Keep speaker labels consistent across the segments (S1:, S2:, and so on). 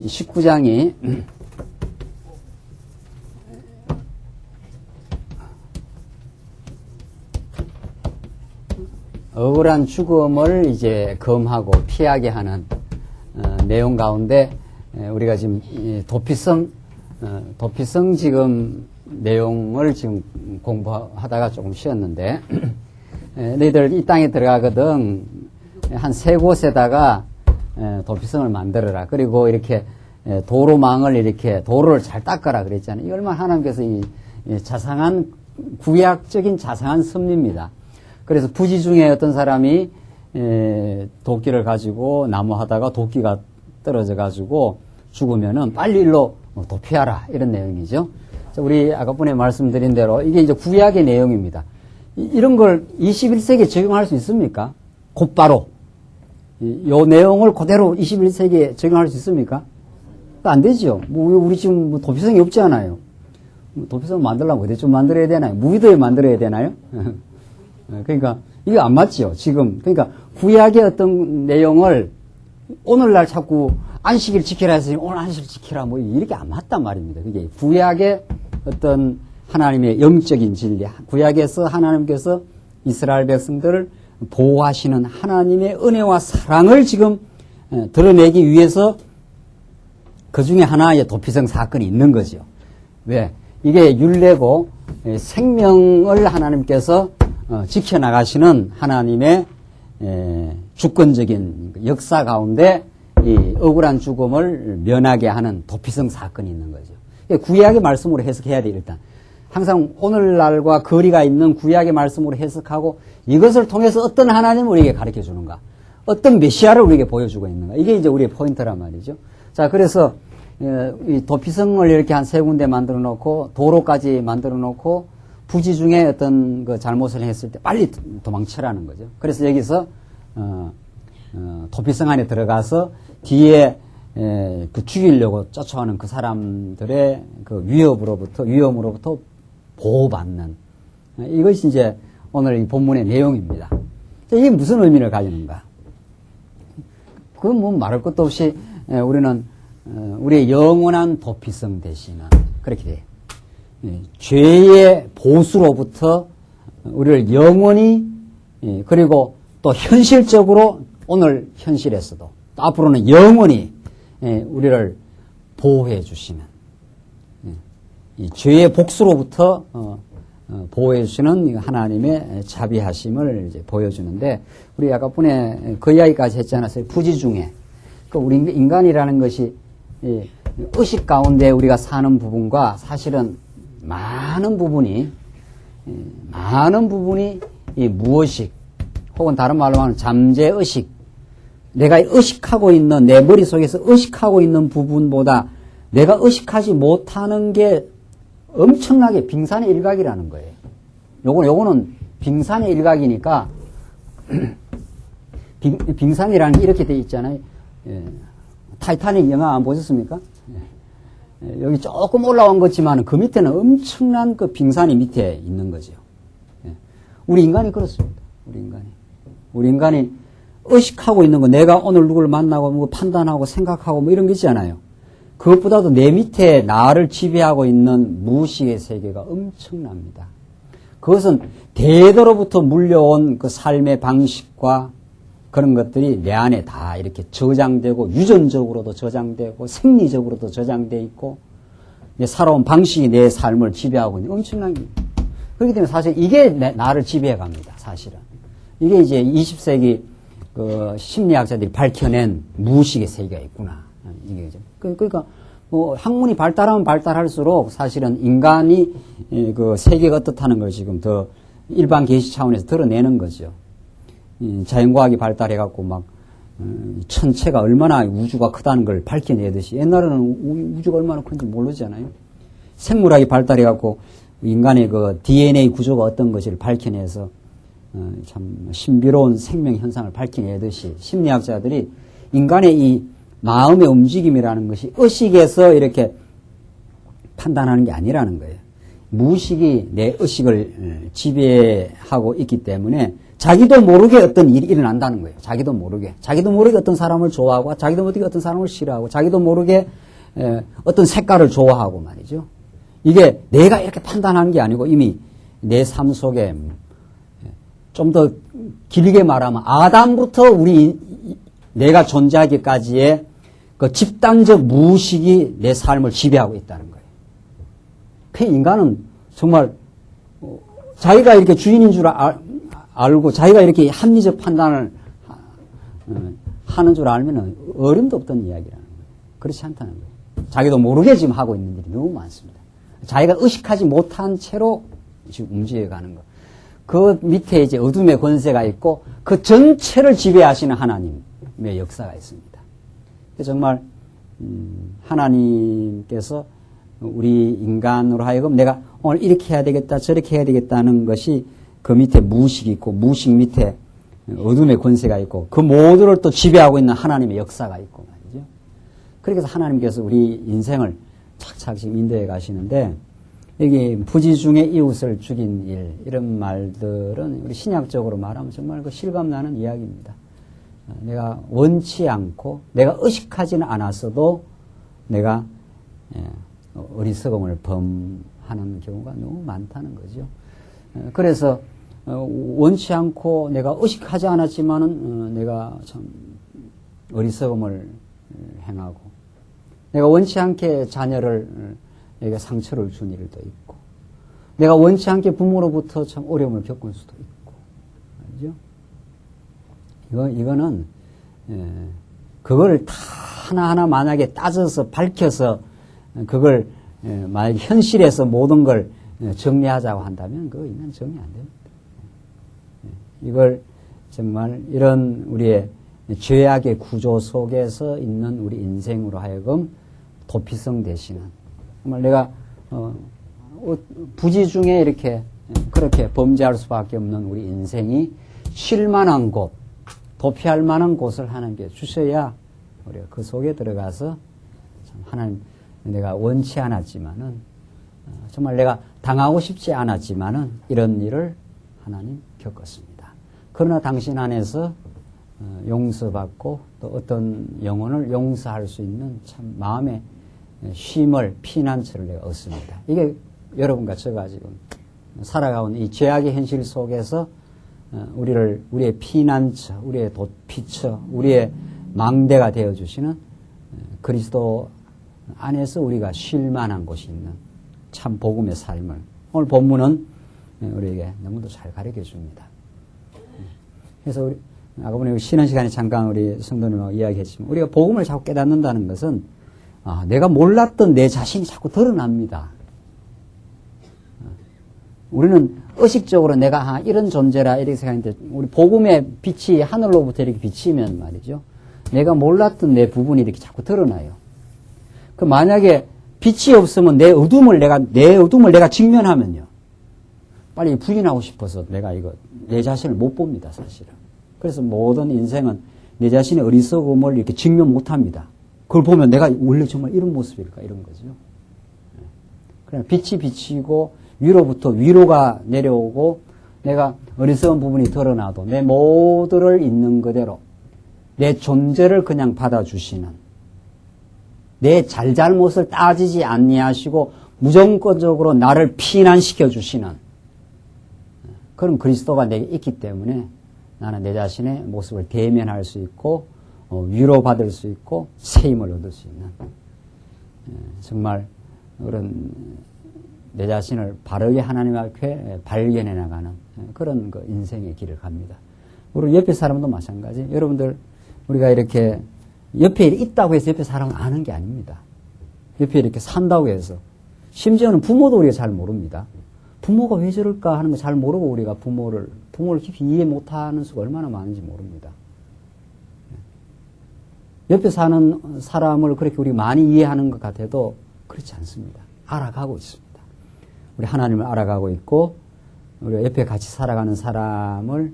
S1: 19장이 억울한 죽음을 이제 검하고 피하게 하는 내용 가운데 우리가 지금 도피성 지금 내용을 지금 공부하다가 조금 쉬었는데 너희들 이 땅에 들어가거든 한 세 곳에다가 도피성을 만들어라. 그리고 이렇게 도로망을 이렇게 도로를 잘 닦아라 그랬잖아요. 이 얼마나 하나님께서 이 자상한 구약적인 자상한 섭리입니다. 그래서 부지 중에 어떤 사람이 도끼를 가지고 나무 하다가 도끼가 떨어져 가지고 죽으면은 빨리 일로 도피하라 이런 내용이죠. 우리 아까번에 말씀드린 대로 이게 이제 구약의 내용입니다. 이런 걸 21세기에 적용할 수 있습니까? 곧바로 요 내용을 그대로 21세기에 적용할 수 있습니까? 안 되죠. 우리 지금 도피성이 없지 않아요. 도피성 만들려면 어디 좀 만들어야 되나요? 무기도에 만들어야 되나요? 그러니까 이게 안 맞죠. 지금 그러니까 구약의 어떤 내용을 오늘날 자꾸 안식일 지키라 해서 오늘 안식일 지키라 뭐 이렇게 안 맞단 말입니다. 그게 구약의 어떤 하나님의 영적인 진리, 구약에서 하나님께서 이스라엘 백성들을 보호하시는 하나님의 은혜와 사랑을 지금 드러내기 위해서 그 중에 하나의 도피성 사건이 있는 거죠. 왜? 이게 율례고 생명을 하나님께서 지켜나가시는 하나님의 주권적인 역사 가운데 이 억울한 죽음을 면하게 하는 도피성 사건이 있는 거죠. 구약의 말씀으로 해석해야 돼, 일단. 항상 오늘날과 거리가 있는 구약의 말씀으로 해석하고 이것을 통해서 어떤 하나님을 우리에게 가르쳐 주는가, 어떤 메시아를 우리에게 보여주고 있는가, 이게 이제 우리의 포인트란 말이죠. 자, 그래서 이 도피성을 이렇게 한 세 군데 만들어 놓고 도로까지 만들어 놓고 부지 중에 어떤 그 잘못을 했을 때 빨리 도망치라는 거죠. 그래서 여기서 도피성 안에 들어가서 뒤에 그 죽이려고 쫓아오는 그 사람들의 그 위험으로부터 보호받는, 이것이 이제 오늘 이 본문의 내용입니다. 이게 무슨 의미를 가지는가? 그건 뭐 말할 것도 없이 우리는 우리의 영원한 도피성 대신은 그렇게 돼요. 죄의 보수로부터 우리를 영원히, 그리고 또 현실적으로 오늘 현실에서도 또 앞으로는 영원히 우리를 보호해 주시는, 이 죄의 복수로부터 보호해 주시는 하나님의 자비하심을 이제 보여주는데, 우리 아까번에 그 이야기까지 했지 않았어요? 부지 중에 우리 인간이라는 것이 의식 가운데 우리가 사는 부분과 사실은 많은 부분이 이 무의식 혹은 다른 말로 하면 잠재의식, 내가 의식하고 있는, 내 머릿속에서 의식하고 있는 부분보다 내가 의식하지 못하는 게 엄청나게 빙산의 일각이라는 거예요. 요거는 빙산의 일각이니까 빙산이라는 게 이렇게 돼 있잖아요. 타이타닉 영화 안 보셨습니까? 여기 조금 올라온 거지만 그 밑에는 엄청난 그 빙산이 밑에 있는 거죠. 우리 인간이 그렇습니다. 우리 인간이 의식하고 있는 거, 내가 오늘 누구를 만나고 뭐 판단하고 생각하고 뭐 이런 게 있잖아요. 그것보다도 내 밑에 나를 지배하고 있는 무의식의 세계가 엄청납니다. 그것은 대대로부터 물려온 그 삶의 방식과 그런 것들이 내 안에 다 이렇게 저장되고, 유전적으로도 저장되고 생리적으로도 저장되어 있고, 살아온 방식이 내 삶을 지배하고 있는 엄청난 게, 그렇기 때문에 사실 이게 나를 지배해 갑니다. 사실은 이게 이제 20세기 그 심리학자들이 밝혀낸 무의식의 세계가 있구나, 이게죠. 그러니까 뭐 학문이 발달하면 발달할수록 사실은 인간이 그 세계가 어떻다는 걸 지금 더 일반 계시 차원에서 드러내는 거죠. 자연과학이 발달해갖고 막 천체가 얼마나 우주가 크다는 걸 밝혀내듯이, 옛날에는 우주가 얼마나 큰지 모르잖아요. 생물학이 발달해갖고 인간의 그 DNA 구조가 어떤 것을 밝혀내서 참 신비로운 생명 현상을 밝혀내듯이 심리학자들이 인간의 이 마음의 움직임이라는 것이 의식에서 이렇게 판단하는 게 아니라는 거예요. 무의식이 내 의식을 지배하고 있기 때문에 자기도 모르게 어떤 일이 일어난다는 거예요. 자기도 모르게 어떤 사람을 좋아하고, 자기도 모르게 어떤 사람을 싫어하고, 자기도 모르게 어떤 색깔을 좋아하고 말이죠. 이게 내가 이렇게 판단하는 게 아니고 이미 내 삶 속에 좀 더 길게 말하면 아담부터 내가 존재하기까지의 그 집단적 무의식이 내 삶을 지배하고 있다는 거예요. 그 인간은 정말 자기가 이렇게 주인인 줄 알고 자기가 이렇게 합리적 판단을 하는 줄 알면 어림도 없던 이야기라는 거예요. 그렇지 않다는 거예요. 자기도 모르게 지금 하고 있는 일이 너무 많습니다. 자기가 의식하지 못한 채로 지금 움직여가는 거. 그 밑에 이제 어둠의 권세가 있고 그 전체를 지배하시는 하나님의 역사가 있습니다. 정말 하나님께서 우리 인간으로 하여금 내가 오늘 이렇게 해야 되겠다 저렇게 해야 되겠다는 것이 그 밑에 무의식이 있고 무의식 밑에 어둠의 권세가 있고 그 모두를 또 지배하고 있는 하나님의 역사가 있고 말이죠. 그렇게 해서 하나님께서 우리 인생을 착착 지금 인도해 가시는데 여기 부지 중에 이웃을 죽인 일 이런 말들은 우리 신약적으로 말하면 정말 그 실감나는 이야기입니다. 내가 원치 않고 내가 의식하지는 않았어도 내가 어리석음을 범하는 경우가 너무 많다는 거죠. 그래서 원치 않고 내가 의식하지 않았지만은 내가 참 어리석음을 행하고 내가 원치 않게 자녀를 내가 상처를 준 일도 있고 내가 원치 않게 부모로부터 참 어려움을 겪을 수도 있고 말이죠. 이거는 그걸 다 하나하나 만약에 따져서 밝혀서 그걸 만약에 현실에서 모든 걸 정리하자고 한다면 그거 인간 정리 안 됩니다. 이걸 정말 이런 우리의 죄악의 구조 속에서 있는 우리 인생으로 하여금 도피성 되시는 정말 내가 부지 중에 이렇게 그렇게 범죄할 수밖에 없는 우리 인생이 쉴 만한 곳, 도피할 만한 곳을 하나님께 주셔야 우리가 그 속에 들어가서 참 하나님 내가 원치 않았지만은 정말 내가 당하고 싶지 않았지만은 이런 일을 하나님 겪었습니다. 그러나 당신 안에서 용서받고 또 어떤 영혼을 용서할 수 있는 참 마음의 쉼을 피난처를 내가 얻습니다. 이게 여러분과 저가 지금 살아가는 이 죄악의 현실 속에서 우리의 피난처, 우리의 도피처, 우리의 망대가 되어주시는 그리스도 안에서 우리가 쉴 만한 곳이 있는 참 복음의 삶을 오늘 본문은 우리에게 너무도 잘 가르쳐 줍니다. 그래서 우리 아까 보니 쉬는 시간에 잠깐 우리 성도님하고 이야기했지만 우리가 복음을 자꾸 깨닫는다는 것은 내가 몰랐던 내 자신이 자꾸 드러납니다. 우리는 의식적으로 내가 이런 존재라 이렇게 생각하는데 우리 복음의 빛이 하늘로부터 이렇게 비치면 말이죠. 내가 몰랐던 내 부분이 이렇게 자꾸 드러나요. 그 만약에 빛이 없으면 내 어둠을 내가 직면하면요. 빨리 부인하고 싶어서 내가 내 자신을 못 봅니다, 사실은. 그래서 모든 인생은 내 자신의 어리석음을 이렇게 직면 못 합니다. 그걸 보면 내가 원래 정말 이런 모습일까, 이런 거죠. 그냥 빛이 비치고 위로부터 위로가 내려오고 내가 어리석은 부분이 드러나도 내 모두를 있는 그대로 내 존재를 그냥 받아주시는 내 잘잘못을 따지지 아니하시고 무조건적으로 나를 피난시켜 주시는 그런 그리스도가 내게 있기 때문에 나는 내 자신의 모습을 대면할 수 있고 위로받을 수 있고 세임을 얻을 수 있는 정말 그런 내 자신을 바르게 하나님 앞에 발견해 나가는 그런 그 인생의 길을 갑니다. 우리 옆에 사람도 마찬가지. 여러분들 우리가 이렇게 옆에 있다고 해서 옆에 사람을 아는 게 아닙니다. 옆에 이렇게 산다고 해서 심지어는 부모도 우리가 잘 모릅니다. 부모가 왜 저럴까 하는 거 잘 모르고 우리가 부모를 깊이 이해 못하는 수가 얼마나 많은지 모릅니다. 옆에 사는 사람을 그렇게 우리가 많이 이해하는 것 같아도 그렇지 않습니다. 알아가고 있습니다. 우리 하나님을 알아가고 있고 우리가 옆에 같이 살아가는 사람을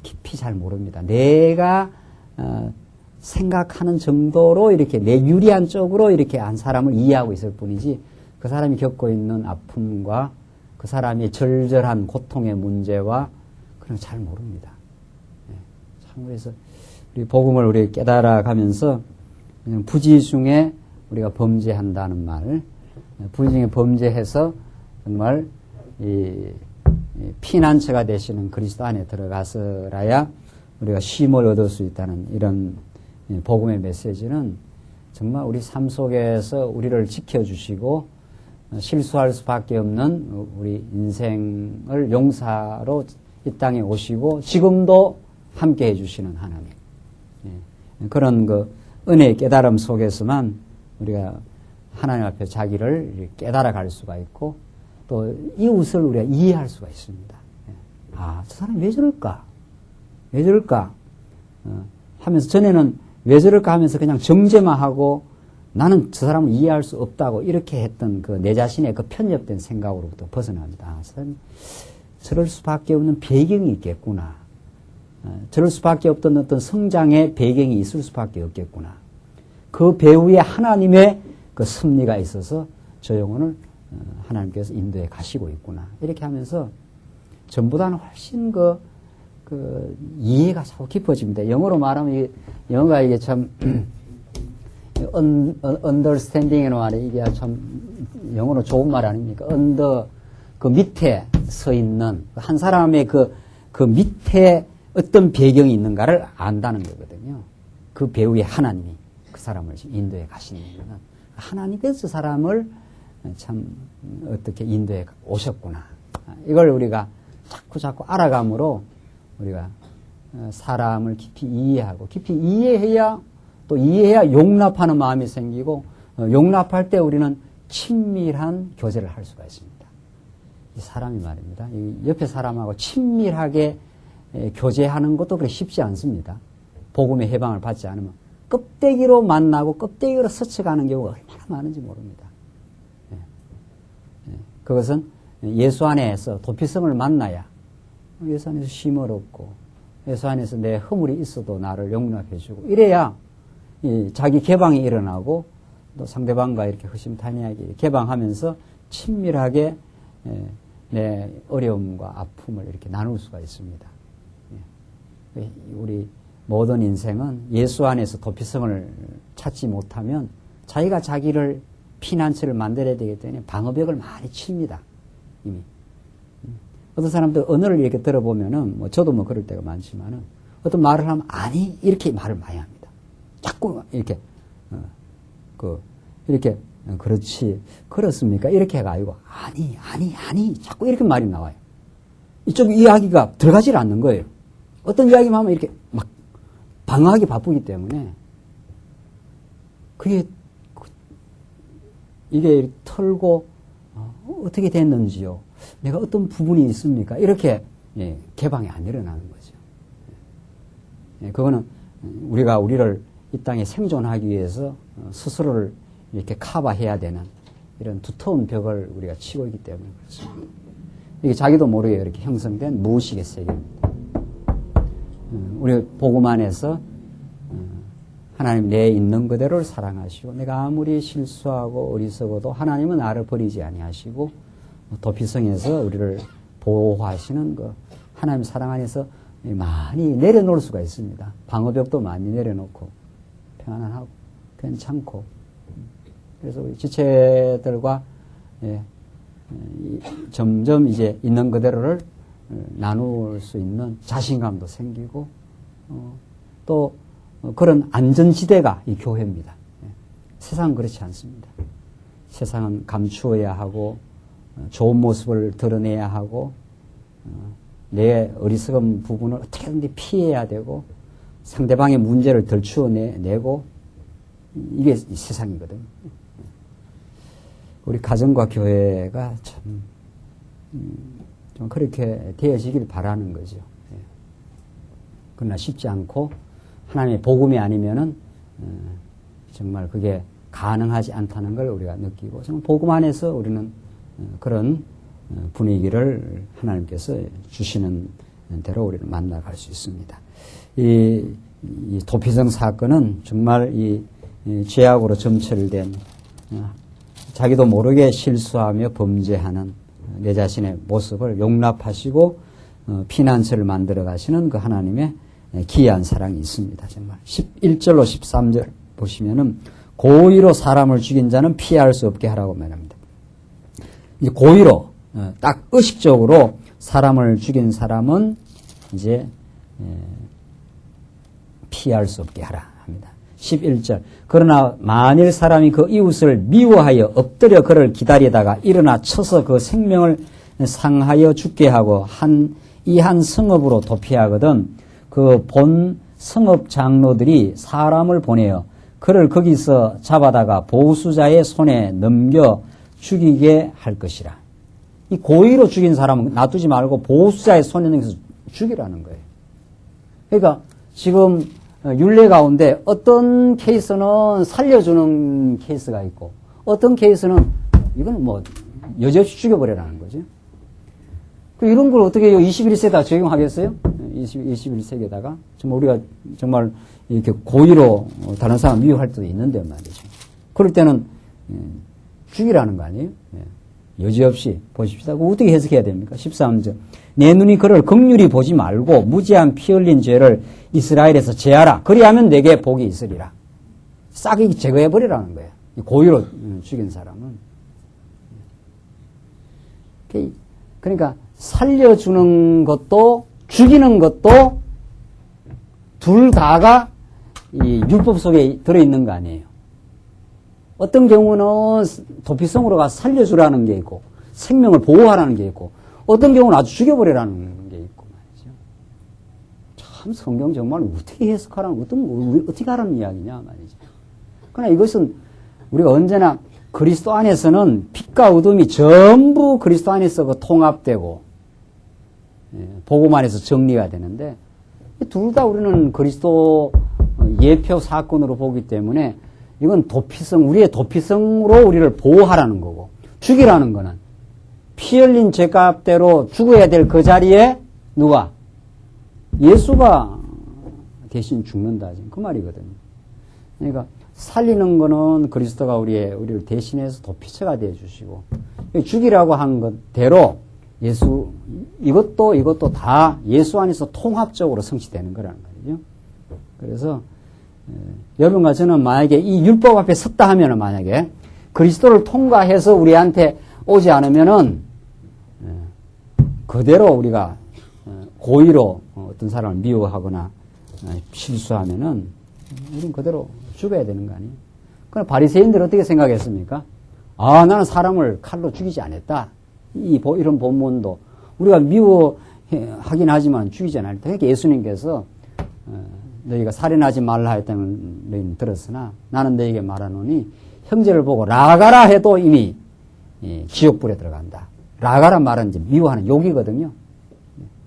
S1: 깊이 잘 모릅니다. 내가 생각하는 정도로 이렇게 내 유리한 쪽으로 이렇게 한 사람을 이해하고 있을 뿐이지 그 사람이 겪고 있는 아픔과 그 사람의 절절한 고통의 문제와 그런 거 잘 모릅니다. 참 그래서 우리 복음을 우리 깨달아 가면서 부지 중에 우리가 범죄한다는 말, 부지 중에 범죄해서 정말 이 피난처가 되시는 그리스도 안에 들어가서라야 우리가 쉼을 얻을 수 있다는 이런 복음의 메시지는 정말 우리 삶 속에서 우리를 지켜주시고 실수할 수밖에 없는 우리 인생을 용사로 이 땅에 오시고 지금도 함께 해주시는 하나님. 그런 그 은혜의 깨달음 속에서만 우리가 하나님 앞에 자기를 깨달아 갈 수가 있고 또 이웃을 우리가 이해할 수가 있습니다. 아, 저 사람이 왜 저럴까? 왜 저럴까? 하면서 전에는 왜 저럴까 하면서 그냥 정죄만 하고 나는 저 사람을 이해할 수 없다고 이렇게 했던 그 내 자신의 그 편협된 생각으로부터 벗어납니다. 아, 저럴 수밖에 없는 배경이 있겠구나. 저럴 수밖에 없던 어떤 성장의 배경이 있을 수밖에 없겠구나. 그 배후에 하나님의 그 섭리가 있어서 저 영혼을 하나님께서 인도해 가시고 있구나. 이렇게 하면서 전보다는 훨씬 그 이해가 자꾸 깊어집니다. 영어로 말하면 영어가 이게 참 understanding이라는 말이 이게 참 영어로 좋은 말 아닙니까? 그 밑에 서 있는 한 사람의 그 밑에 어떤 배경이 있는가를 안다는 거거든요. 그 배후에 하나님이 그 사람을 인도해 가시는 거는 하나님께서 그 사람을 참 어떻게 인도해 오셨구나. 이걸 우리가 자꾸 알아감으로 우리가 사람을 깊이 이해하고 깊이 이해해야 또 이해해야 용납하는 마음이 생기고 용납할 때 우리는 친밀한 교제를 할 수가 있습니다. 이 사람이 말입니다. 이 옆에 사람하고 친밀하게 교제하는 것도 그렇게 쉽지 않습니다. 복음의 해방을 받지 않으면 껍데기로 만나고 껍데기로 스쳐가는 경우가 얼마나 많은지 모릅니다. 그것은 예수 안에서 도피성을 만나야 예수 안에서 쉼을 얻고 예수 안에서 내 허물이 있어도 나를 용납해주고 이래야 자기 개방이 일어나고 또 상대방과 이렇게 허심탄회하게 개방하면서 친밀하게 내 어려움과 아픔을 이렇게 나눌 수가 있습니다. 우리 모든 인생은 예수 안에서 도피성을 찾지 못하면 자기가 자기를 피난처를 만들어야 되기 때문에 방어벽을 많이 칩니다. 이미. 어떤 사람들 언어를 이렇게 들어보면은 저도 그럴 때가 많지만은 어떤 말을 하면 아니 이렇게 말을 많이 합니다. 자꾸 이렇게 이렇게 그렇지 그렇습니까? 이렇게 해가 아니고 아니 자꾸 이렇게 말이 나와요. 이쪽 이야기가 들어가질 않는 거예요. 어떤 이야기만 하면 이렇게 막 방어하기 바쁘기 때문에 이게 털고 어떻게 됐는지요. 내가 어떤 부분이 있습니까? 이렇게 개방이 안 일어나는 거죠. 그거는 우리가 우리를 이 땅에 생존하기 위해서 스스로를 이렇게 커버해야 되는 이런 두터운 벽을 우리가 치고 있기 때문에 그렇습니다. 이게 자기도 모르게 이렇게 형성된 무의식의 세계입니다. 우리 복음 안에서 하나님 내 있는 그대로를 사랑하시고 내가 아무리 실수하고 어리석어도 하나님은 나를 버리지 아니하시고 도피성에서 우리를 보호하시는 그 하나님 사랑 안에서 많이 내려놓을 수가 있습니다. 방어벽도 많이 내려놓고 평안하고 괜찮고 그래서 우리 지체들과 점점 이제 있는 그대로를 나눌 수 있는 자신감도 생기고 또 그런 안전지대가 이 교회입니다. 세상은 그렇지 않습니다. 세상은 감추어야 하고 좋은 모습을 드러내야 하고 내 어리석은 부분을 어떻게든지 피해야 되고 상대방의 문제를 덜추어내고 이게 세상이거든요. 우리 가정과 교회가 참 좀 그렇게 되어지길 바라는 거죠. 그러나 쉽지 않고 하나님의 복음이 아니면은 정말 그게 가능하지 않다는 걸 우리가 느끼고 정말 복음 안에서 우리는 그런 분위기를 하나님께서 주시는 대로 우리를 만나갈 수 있습니다. 이 도피성 사건은 정말 이 죄악으로 점철된 자기도 모르게 실수하며 범죄하는 내 자신의 모습을 용납하시고 피난처를 만들어 가시는 그 하나님의 기이한 사랑이 있습니다. 정말 11절로 13절 보시면은 고의로 사람을 죽인 자는 피할 수 없게 하라고 말합니다. 이제 고의로 딱 의식적으로 사람을 죽인 사람은 이제 피할 수 없게 하라 합니다. 11절 그러나 만일 사람이 그 이웃을 미워하여 엎드려 그를 기다리다가 일어나 쳐서 그 생명을 상하여 죽게 하고 이 한 성읍으로 도피하거든 그 본 성읍 장로들이 사람을 보내어 그를 거기서 잡아다가 보수자의 손에 넘겨 죽이게 할 것이라. 이 고의로 죽인 사람은 놔두지 말고 보수자의 손에 넘겨서 죽이라는 거예요. 그러니까 지금 율례 가운데 어떤 케이스는 살려주는 케이스가 있고 어떤 케이스는 이거는 뭐 여지없이 죽여버리라는 거죠. 이런 걸 어떻게 21세기에다 적용하겠어요? 21세기에다가 정말 우리가 정말 이렇게 고의로 다른 사람 미워할 때도 있는데 말이죠. 그럴 때는 죽이라는 거 아니에요? 여지없이 보십시다. 어떻게 해석해야 됩니까? 13절 내 눈이 그를 긍휼히 보지 말고 무지한 피 흘린 죄를 이스라엘에서 제하라. 그리하면 내게 복이 있으리라. 싹이 제거해버리라는 거예요. 고의로 죽인 사람은. 그러니까 살려주는 것도 죽이는 것도 둘 다가 이 율법 속에 들어있는 거 아니에요. 어떤 경우는 도피성으로 가서 살려주라는 게 있고 생명을 보호하라는 게 있고 어떤 경우는 아주 죽여버리라는 게 있고 말이죠. 참 성경 정말 어떻게 해석하라는 어떻게 하라는 이야기냐 말이죠. 그러나 이것은 우리가 언제나 그리스도 안에서는 빛과 어둠이 전부 그리스도 안에서 통합되고 복음 안에서 정리가 되는데 둘 다 우리는 그리스도 예표 사건으로 보기 때문에 이건 우리의 도피성으로 우리를 보호하라는 거고 죽이라는 거는 피 흘린 죄값대로 죽어야 될 그 자리에 누가? 예수가 대신 죽는다. 그 말이거든요. 그러니까 살리는 거는 그리스도가 우리를 대신해서 도피처가 되어 주시고 죽이라고 한 것대로 이것도 다 예수 안에서 통합적으로 성취되는 거라는 거죠. 그래서 여러분과 저는 만약에 이 율법 앞에 섰다 하면은 만약에 그리스도를 통과해서 우리한테 오지 않으면은 그대로 우리가 고의로 어떤 사람을 미워하거나 실수하면은 우리는 그대로 죽어야 되는 거 아니에요? 그럼 바리새인들은 어떻게 생각했습니까? 나는 사람을 칼로 죽이지 않았다. 이런 본문도 우리가 미워하긴 하지만 죽이지 않았다. 그러니까 예수님께서 너희가 살인하지 말라 했다는 너희는 들었으나 나는 너희에게 말하노니 형제를 보고 라가라 해도 이미 지옥불에 들어간다. 라가라 말은 이제 미워하는 욕이거든요.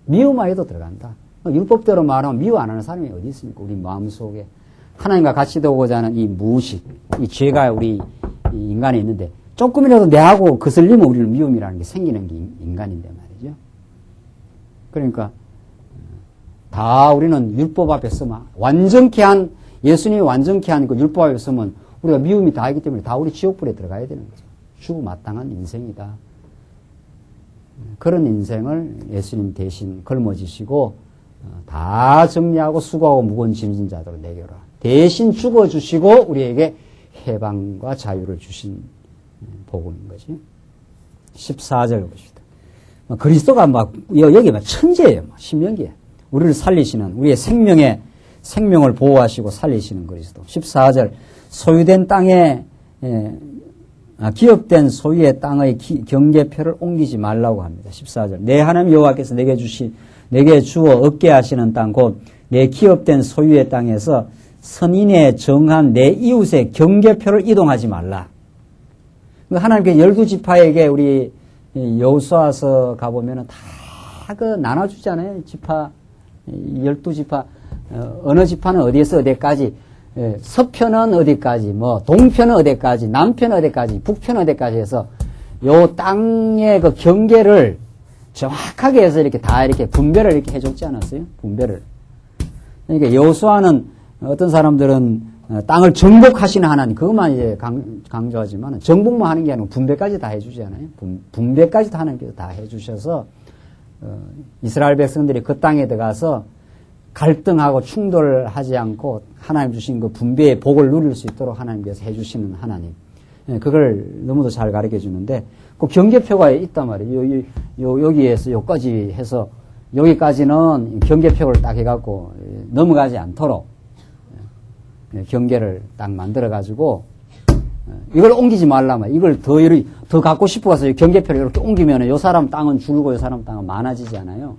S1: 미워만 해도 들어간다. 율법대로 말하면 미워 안 하는 사람이 어디 있습니까? 우리 마음속에 하나님과 같이 되고자 하는 이 무의식, 이 죄가 우리 인간에 있는데 조금이라도 내하고 거슬리면 우리는 미움이라는 게 생기는 게 인간인데 말이죠. 그러니까 다 우리는 율법 앞에 서면 예수님이 완전케 한 그 율법 앞에 서면 우리가 미움이 다 있기 때문에 다 우리 지옥불에 들어가야 되는 거죠. 죽음 마땅한 인생이다. 그런 인생을 예수님 대신 걸머지시고 다 정리하고 수고하고 무거운 짐진 자들로 내겨라. 대신 죽어주시고 우리에게 해방과 자유를 주신 복음인 거지. 14절 보십시다. 그리스도가 여기 천재예요. 신명기에. 우리를 살리시는, 우리의 생명을 보호하시고 살리시는 그리스도. 14절. 소유된 땅에, 기업된 소유의 땅의 경계표를 옮기지 말라고 합니다. 14절. 내 하나님 여호와께서 내게 주어 얻게 하시는 땅, 곧 내 기업된 소유의 땅에서 선인에 정한 내 이웃의 경계표를 이동하지 말라. 하나님께 12지파에게 우리 여호수아서 가보면은 다 나눠주잖아요. 지파, 12지파, 어느 지파는 어디에서 어디까지, 서편은 어디까지, 동편은 어디까지, 남편은 어디까지, 북편은 어디까지 해서 요 땅의 그 경계를 정확하게 해서 이렇게 다 이렇게 분배를 이렇게 해줬지 않았어요? 분배를. 그러니까 여호수아는 어떤 사람들은 땅을 정복하시는 하나님, 그것만 이제 강조하지만 정복만 하는 게 아니고 분배까지 다 해주잖아요. 분배까지 다 하나님께서 다 해주셔서 이스라엘 백성들이 그 땅에 들어가서 갈등하고 충돌하지 않고 하나님 주신 그 분배의 복을 누릴 수 있도록 하나님께서 해주시는 하나님. 그걸 너무도 잘 가르쳐 주는데, 그 경계표가 있단 말이에요. 여기에서 여기까지 해서, 여기까지는 경계표를 딱 해갖고 넘어가지 않도록 경계를 딱 만들어가지고, 이걸 옮기지 말라면, 이걸 더 갖고 싶어서 경계표를 이렇게 옮기면 요 사람 땅은 줄고 요 사람 땅은 많아지지 않아요.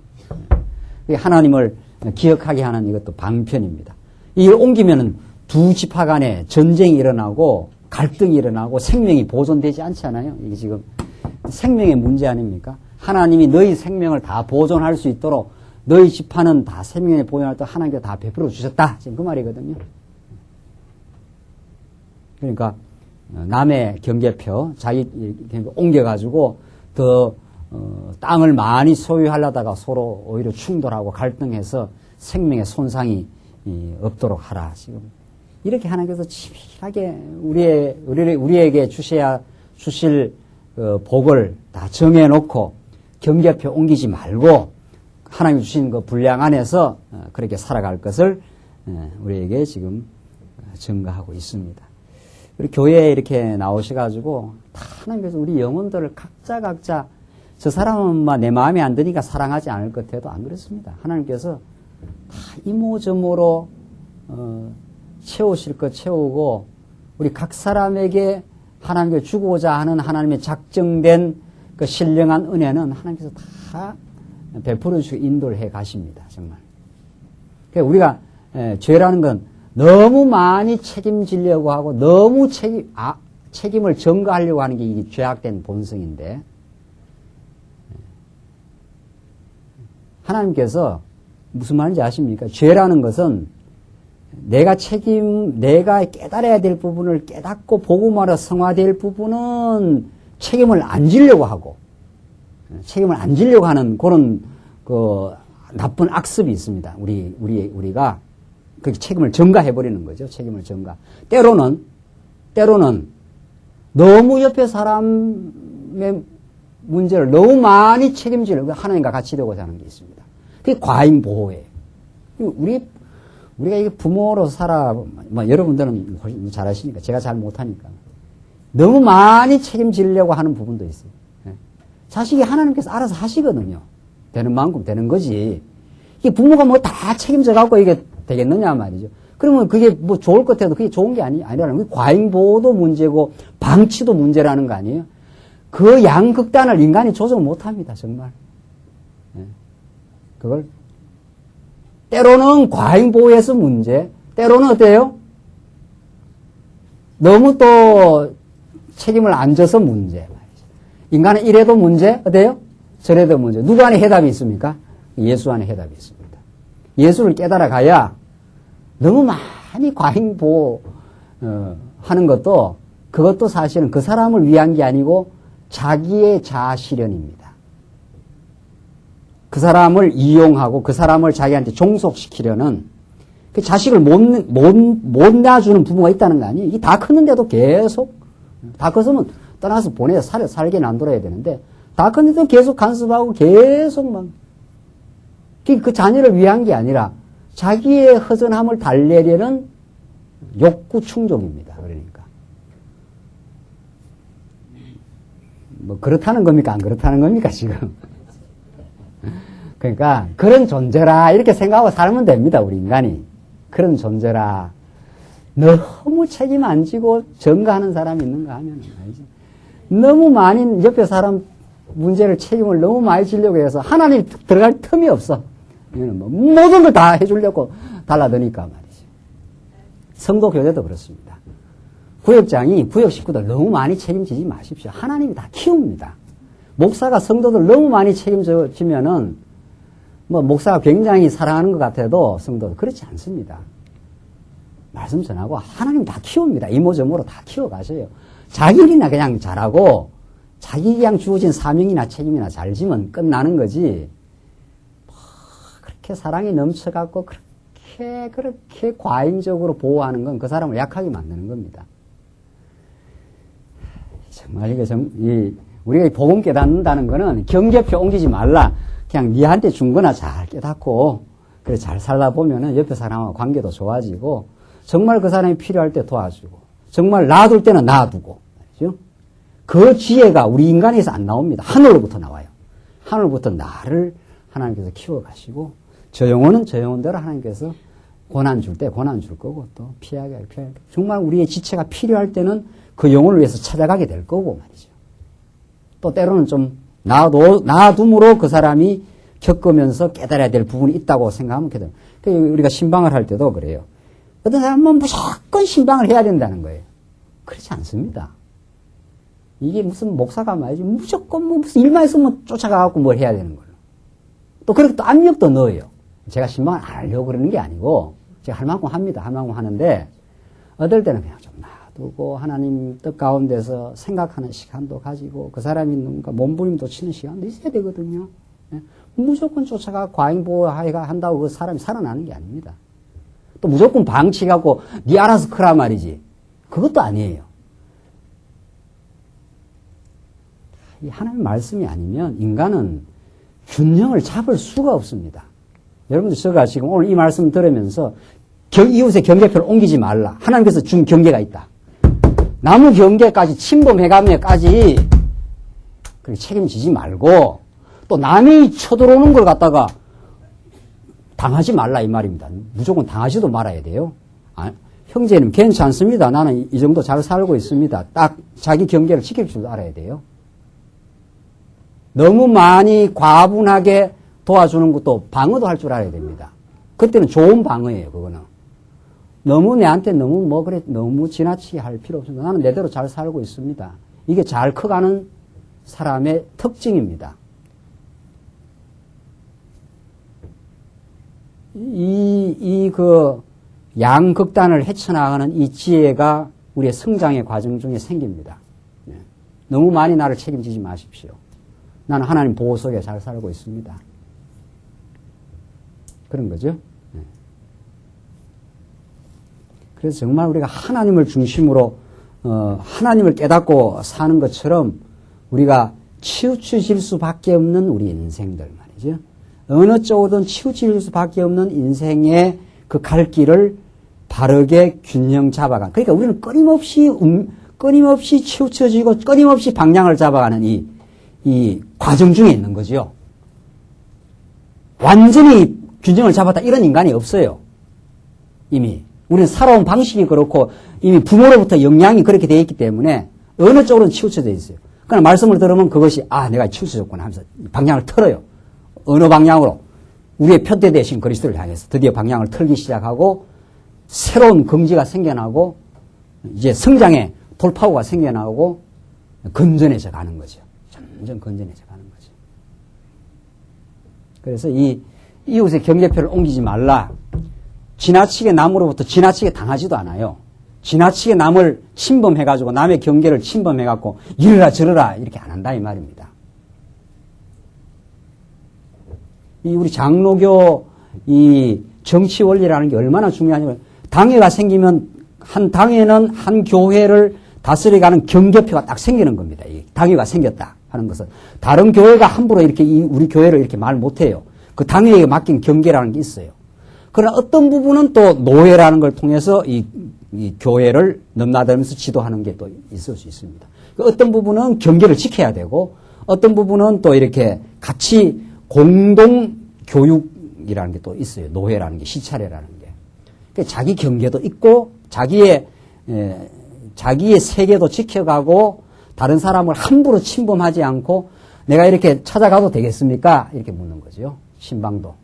S1: 하나님을 기억하게 하는 이것도 방편입니다. 이걸 옮기면은 두 지파 간에 전쟁이 일어나고 갈등이 일어나고 생명이 보존되지 않잖아요. 이게 지금 생명의 문제 아닙니까? 하나님이 너희 생명을 다 보존할 수 있도록 너희 지파는 다 생명의 보존할 때 하나님께서 다 베풀어 주셨다. 지금 그 말이거든요. 그러니까 남의 경계표 자기 옮겨가지고 더 땅을 많이 소유하려다가 서로 오히려 충돌하고 갈등해서 생명의 손상이 없도록 하라. 지금 이렇게 하나님께서 치밀하게 우리에게 주실 복을 다 정해놓고 경계표 옮기지 말고 하나님 주신 그 분량 안에서 그렇게 살아갈 것을 우리에게 지금 증거하고 있습니다. 우리 교회에 이렇게 나오셔가지고 다 하나님께서 우리 영혼들을 각자 저 사람은 내 마음에 안 드니까 사랑하지 않을 것 같아도 안 그렇습니다. 하나님께서 다 이모저모로 채우실 것 채우고 우리 각 사람에게 하나님께 주고자 하는 하나님의 작정된 그 신령한 은혜는 하나님께서 다 베풀어 주시고 인도를 해 가십니다. 정말. 그러니까 우리가 죄라는 건 너무 많이 책임지려고 하고 너무 책임을 전가하려고 하는 게 이게 죄악된 본성인데 하나님께서 무슨 말인지 아십니까? 죄라는 것은 내가 깨달아야 될 부분을 깨닫고 복음화로 성화될 부분은 책임을 안 지려고 하고, 책임을 안 지려고 하는 그런 그 나쁜 악습이 있습니다. 우리가 그 책임을 전가해버리는 거죠. 책임을 전가. 때로는 너무 옆에 사람의 문제를 너무 많이 책임지려고 하나님과 같이 되고자 하는 게 있습니다. 그게 과잉 보호예요. 우리가 이게 부모로 여러분들은 훨씬 잘 아시니까, 제가 잘 못하니까. 너무 많이 책임지려고 하는 부분도 있어요. 자식이 하나님께서 알아서 하시거든요. 되는 만큼 되는 거지. 이게 부모가 뭐 다 책임져갖고 이게 되겠느냐 말이죠. 그러면 그게 뭐 좋을 것 같아도 그게 좋은 게 아니라는 거예요. 과잉 보호도 문제고, 방치도 문제라는 거 아니에요? 그 양극단을 인간이 조정 못 합니다, 정말. 그걸 때로는 과잉 보호에서 문제, 때로는 어때요? 너무 또 책임을 안 져서 문제. 인간은 이래도 문제, 어때요? 저래도 문제. 누구 안에 해답이 있습니까? 예수 안에 해답이 있습니다. 예수를 깨달아 가야 너무 많이 과잉 보호 하는 것도 그것도 사실은 그 사람을 위한 게 아니고 자기의 자아 실현입니다. 그 사람을 이용하고 그 사람을 자기한테 종속시키려는 그 자식을 못 놔주는 부모가 있다는 거 아니에요? 이게 다 컸는데도 계속, 다 컸으면 떠나서 보내서 살게 놔둬야 되는데, 다 컸는데도 계속 간섭하고 계속 막, 그 자녀를 위한 게 아니라 자기의 허전함을 달래려는 욕구 충족입니다. 그러니까. 뭐, 그렇다는 겁니까? 안 그렇다는 겁니까? 지금. 그러니까 그런 존재라 이렇게 생각하고 살면 됩니다. 우리 인간이. 그런 존재라. 너무 책임 안 지고 전가하는 사람이 있는가 하면 알지. 너무 많이 옆에 사람 문제를 책임을 너무 많이 지려고 해서 하나님 들어갈 틈이 없어. 이거는 뭐 모든 걸 다 해주려고 달라드니까 말이지. 성도 교제도 그렇습니다. 구역장이 구역 식구들 너무 많이 책임지지 마십시오. 하나님이 다 키웁니다. 목사가 성도들 너무 많이 책임지면은 뭐 목사가 굉장히 사랑하는 것 같아도 성도들 그렇지 않습니다. 말씀 전하고 하나님 다 키웁니다. 이모저모로 다 키워가셔요. 자기 일이나 그냥 잘하고 자기 그냥 주어진 사명이나 책임이나 잘 지면 끝나는 거지. 뭐 그렇게 사랑이 넘쳐갖고 그렇게 과잉적으로 보호하는 건 그 사람을 약하게 만드는 겁니다. 정말 이게 우리가 복음 깨닫는다는 거는 경계표 옮기지 말라. 그냥 니한테 준 거나 잘 깨닫고, 그래, 잘 살다 보면은 옆에 사람하고 관계도 좋아지고, 정말 그 사람이 필요할 때 도와주고, 정말 놔둘 때는 놔두고, 그죠? 그 지혜가 우리 인간에서 안 나옵니다. 하늘로부터 나와요. 하늘로부터 나를 하나님께서 키워가시고, 저 영혼은 저 영혼대로 하나님께서 고난 줄 때 고난 줄 거고, 또 피하게 할 피하게. 정말 우리의 지체가 필요할 때는 그 영혼을 위해서 찾아가게 될 거고 말이죠. 또 때로는 좀 놔둠으로 그 사람이 겪으면서 깨달아야 될 부분이 있다고 생각하면 되죠. 우리가 신방을 할 때도 그래요. 어떤 사람은 무조건 신방을 해야 된다는 거예요. 그렇지 않습니다. 이게 무슨 목사가 말이지 무조건 뭐 무슨 일만 있으면 쫓아가갖고 뭘 해야 되는 걸로. 또 그렇게 또 압력도 넣어요. 제가 신방을 안 하려고 그러는 게 아니고 제가 할 만큼 합니다. 할 만큼 하는데 어떨 때는 그냥 좀 놔두고 하나님 뜻 가운데서 생각하는 시간도 가지고 그 사람이 누군가 몸부림도 치는 시간도 있어야 되거든요. 무조건 쫓아가 과잉보호하기가 한다고 그 사람이 살아나는 게 아닙니다. 또 무조건 방치하고 네 알아서 크라 말이지. 그것도 아니에요. 이 하나님 말씀이 아니면 인간은 균형을 잡을 수가 없습니다. 여러분들 제가 지금 오늘 이 말씀 들으면서 이웃의 경계표를 옮기지 말라. 하나님께서 준 경계가 있다. 나무 경계까지 침범해가면까지 그렇게 책임지지 말고 또 남이 쳐들어오는 걸 갖다가 당하지 말라 이 말입니다. 무조건 당하지도 말아야 돼요. 형제님 괜찮습니다. 나는 이 정도 잘 살고 있습니다. 딱 자기 경계를 지킬 줄 알아야 돼요. 너무 많이 과분하게 도와주는 것도 방어도 할 줄 알아야 됩니다. 그때는 좋은 방어예요, 그거는. 너무 내한테 너무 지나치게 할 필요 없습니다. 나는 내대로 잘 살고 있습니다. 이게 잘 커가는 사람의 특징입니다. 양극단을 헤쳐나가는 이 지혜가 우리의 성장의 과정 중에 생깁니다. 너무 많이 나를 책임지지 마십시오. 나는 하나님 보호 속에 잘 살고 있습니다. 그런 거죠. 그래서 정말 우리가 하나님을 중심으로 하나님을 깨닫고 사는 것처럼 우리가 치우쳐질 수밖에 없는 우리 인생들 말이죠. 어느 쪽이든 치우칠 수밖에 없는 인생의 그 갈 길을 바르게 균형 잡아가는. 그러니까 우리는 끊임없이 치우쳐지고 끊임없이 방향을 잡아가는 이 과정 중에 있는 거죠. 완전히 균형을 잡았다 이런 인간이 없어요. 이미. 우리는 살아온 방식이 그렇고 이미 부모로부터 영향이 그렇게 되어 있기 때문에 어느 쪽으로는 치우쳐져 있어요. 그러나 말씀을 들으면 그것이 내가 치우쳐졌구나 하면서 방향을 틀어요. 어느 방향으로? 우리의 편대 대신 그리스도를 향해서 드디어 방향을 틀기 시작하고 새로운 긍지가 생겨나고 이제 성장의 돌파구가 생겨나고 건전해져 가는 거죠. 점점 건전해져 가는 거죠. 그래서 이 이웃의 경계표를 옮기지 말라. 지나치게 남으로부터 지나치게 당하지도 않아요. 지나치게 남을 침범해가지고 남의 경계를 침범해갖고 이러라 저러라 이렇게 안 한다 이 말입니다. 이 우리 장로교 이 정치 원리라는 게 얼마나 중요하냐면 당회가 생기면 한 당회는 한 교회를 다스려가는 경계표가 딱 생기는 겁니다. 이 당회가 생겼다 하는 것은 다른 교회가 함부로 이렇게 우리 교회를 이렇게 말 못해요. 그 당회에 맡긴 경계라는 게 있어요. 그러나 어떤 부분은 또 노회라는 걸 통해서 이 교회를 넘나들면서 지도하는 게 또 있을 수 있습니다. 어떤 부분은 경계를 지켜야 되고 어떤 부분은 또 이렇게 같이 공동 교육이라는 게 또 있어요. 노회라는 게, 시차례라는 게. 그러니까 자기 경계도 있고 자기의 세계도 지켜가고 다른 사람을 함부로 침범하지 않고 내가 이렇게 찾아가도 되겠습니까? 이렇게 묻는 거죠. 신방도.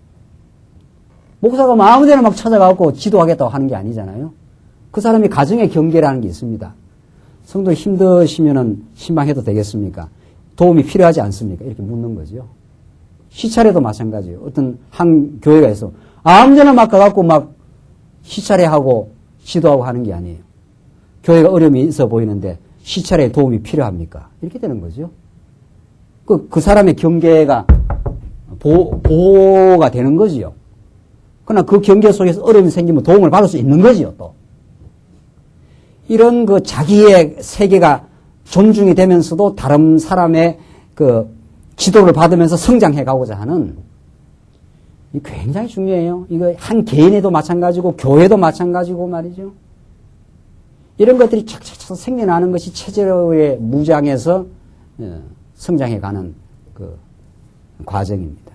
S1: 목사가 마음대로 막 찾아가고 지도하겠다고 하는 게 아니잖아요. 그 사람이 가정의 경계라는 게 있습니다. 성도 힘드시면은 신방해도 되겠습니까? 도움이 필요하지 않습니까? 이렇게 묻는 거죠. 시차례도 마찬가지예요. 어떤 한 교회가 있어. 아무데나 막 가갖고 막 시차례하고 지도하고 하는 게 아니에요. 교회가 어려움이 있어 보이는데 시차례에 도움이 필요합니까? 이렇게 되는 거죠. 그 사람의 경계가 보호가 되는 거지요. 그러나 그 경계 속에서 어려움이 생기면 도움을 받을 수 있는 거지요, 또. 이런 자기의 세계가 존중이 되면서도 다른 사람의 지도를 받으면서 성장해 가고자 하는, 이 굉장히 중요해요. 이거 한 개인에도 마찬가지고 교회도 마찬가지고 말이죠. 이런 것들이 착착착 생겨나는 것이 체제로의 무장에서 성장해 가는 그 과정입니다.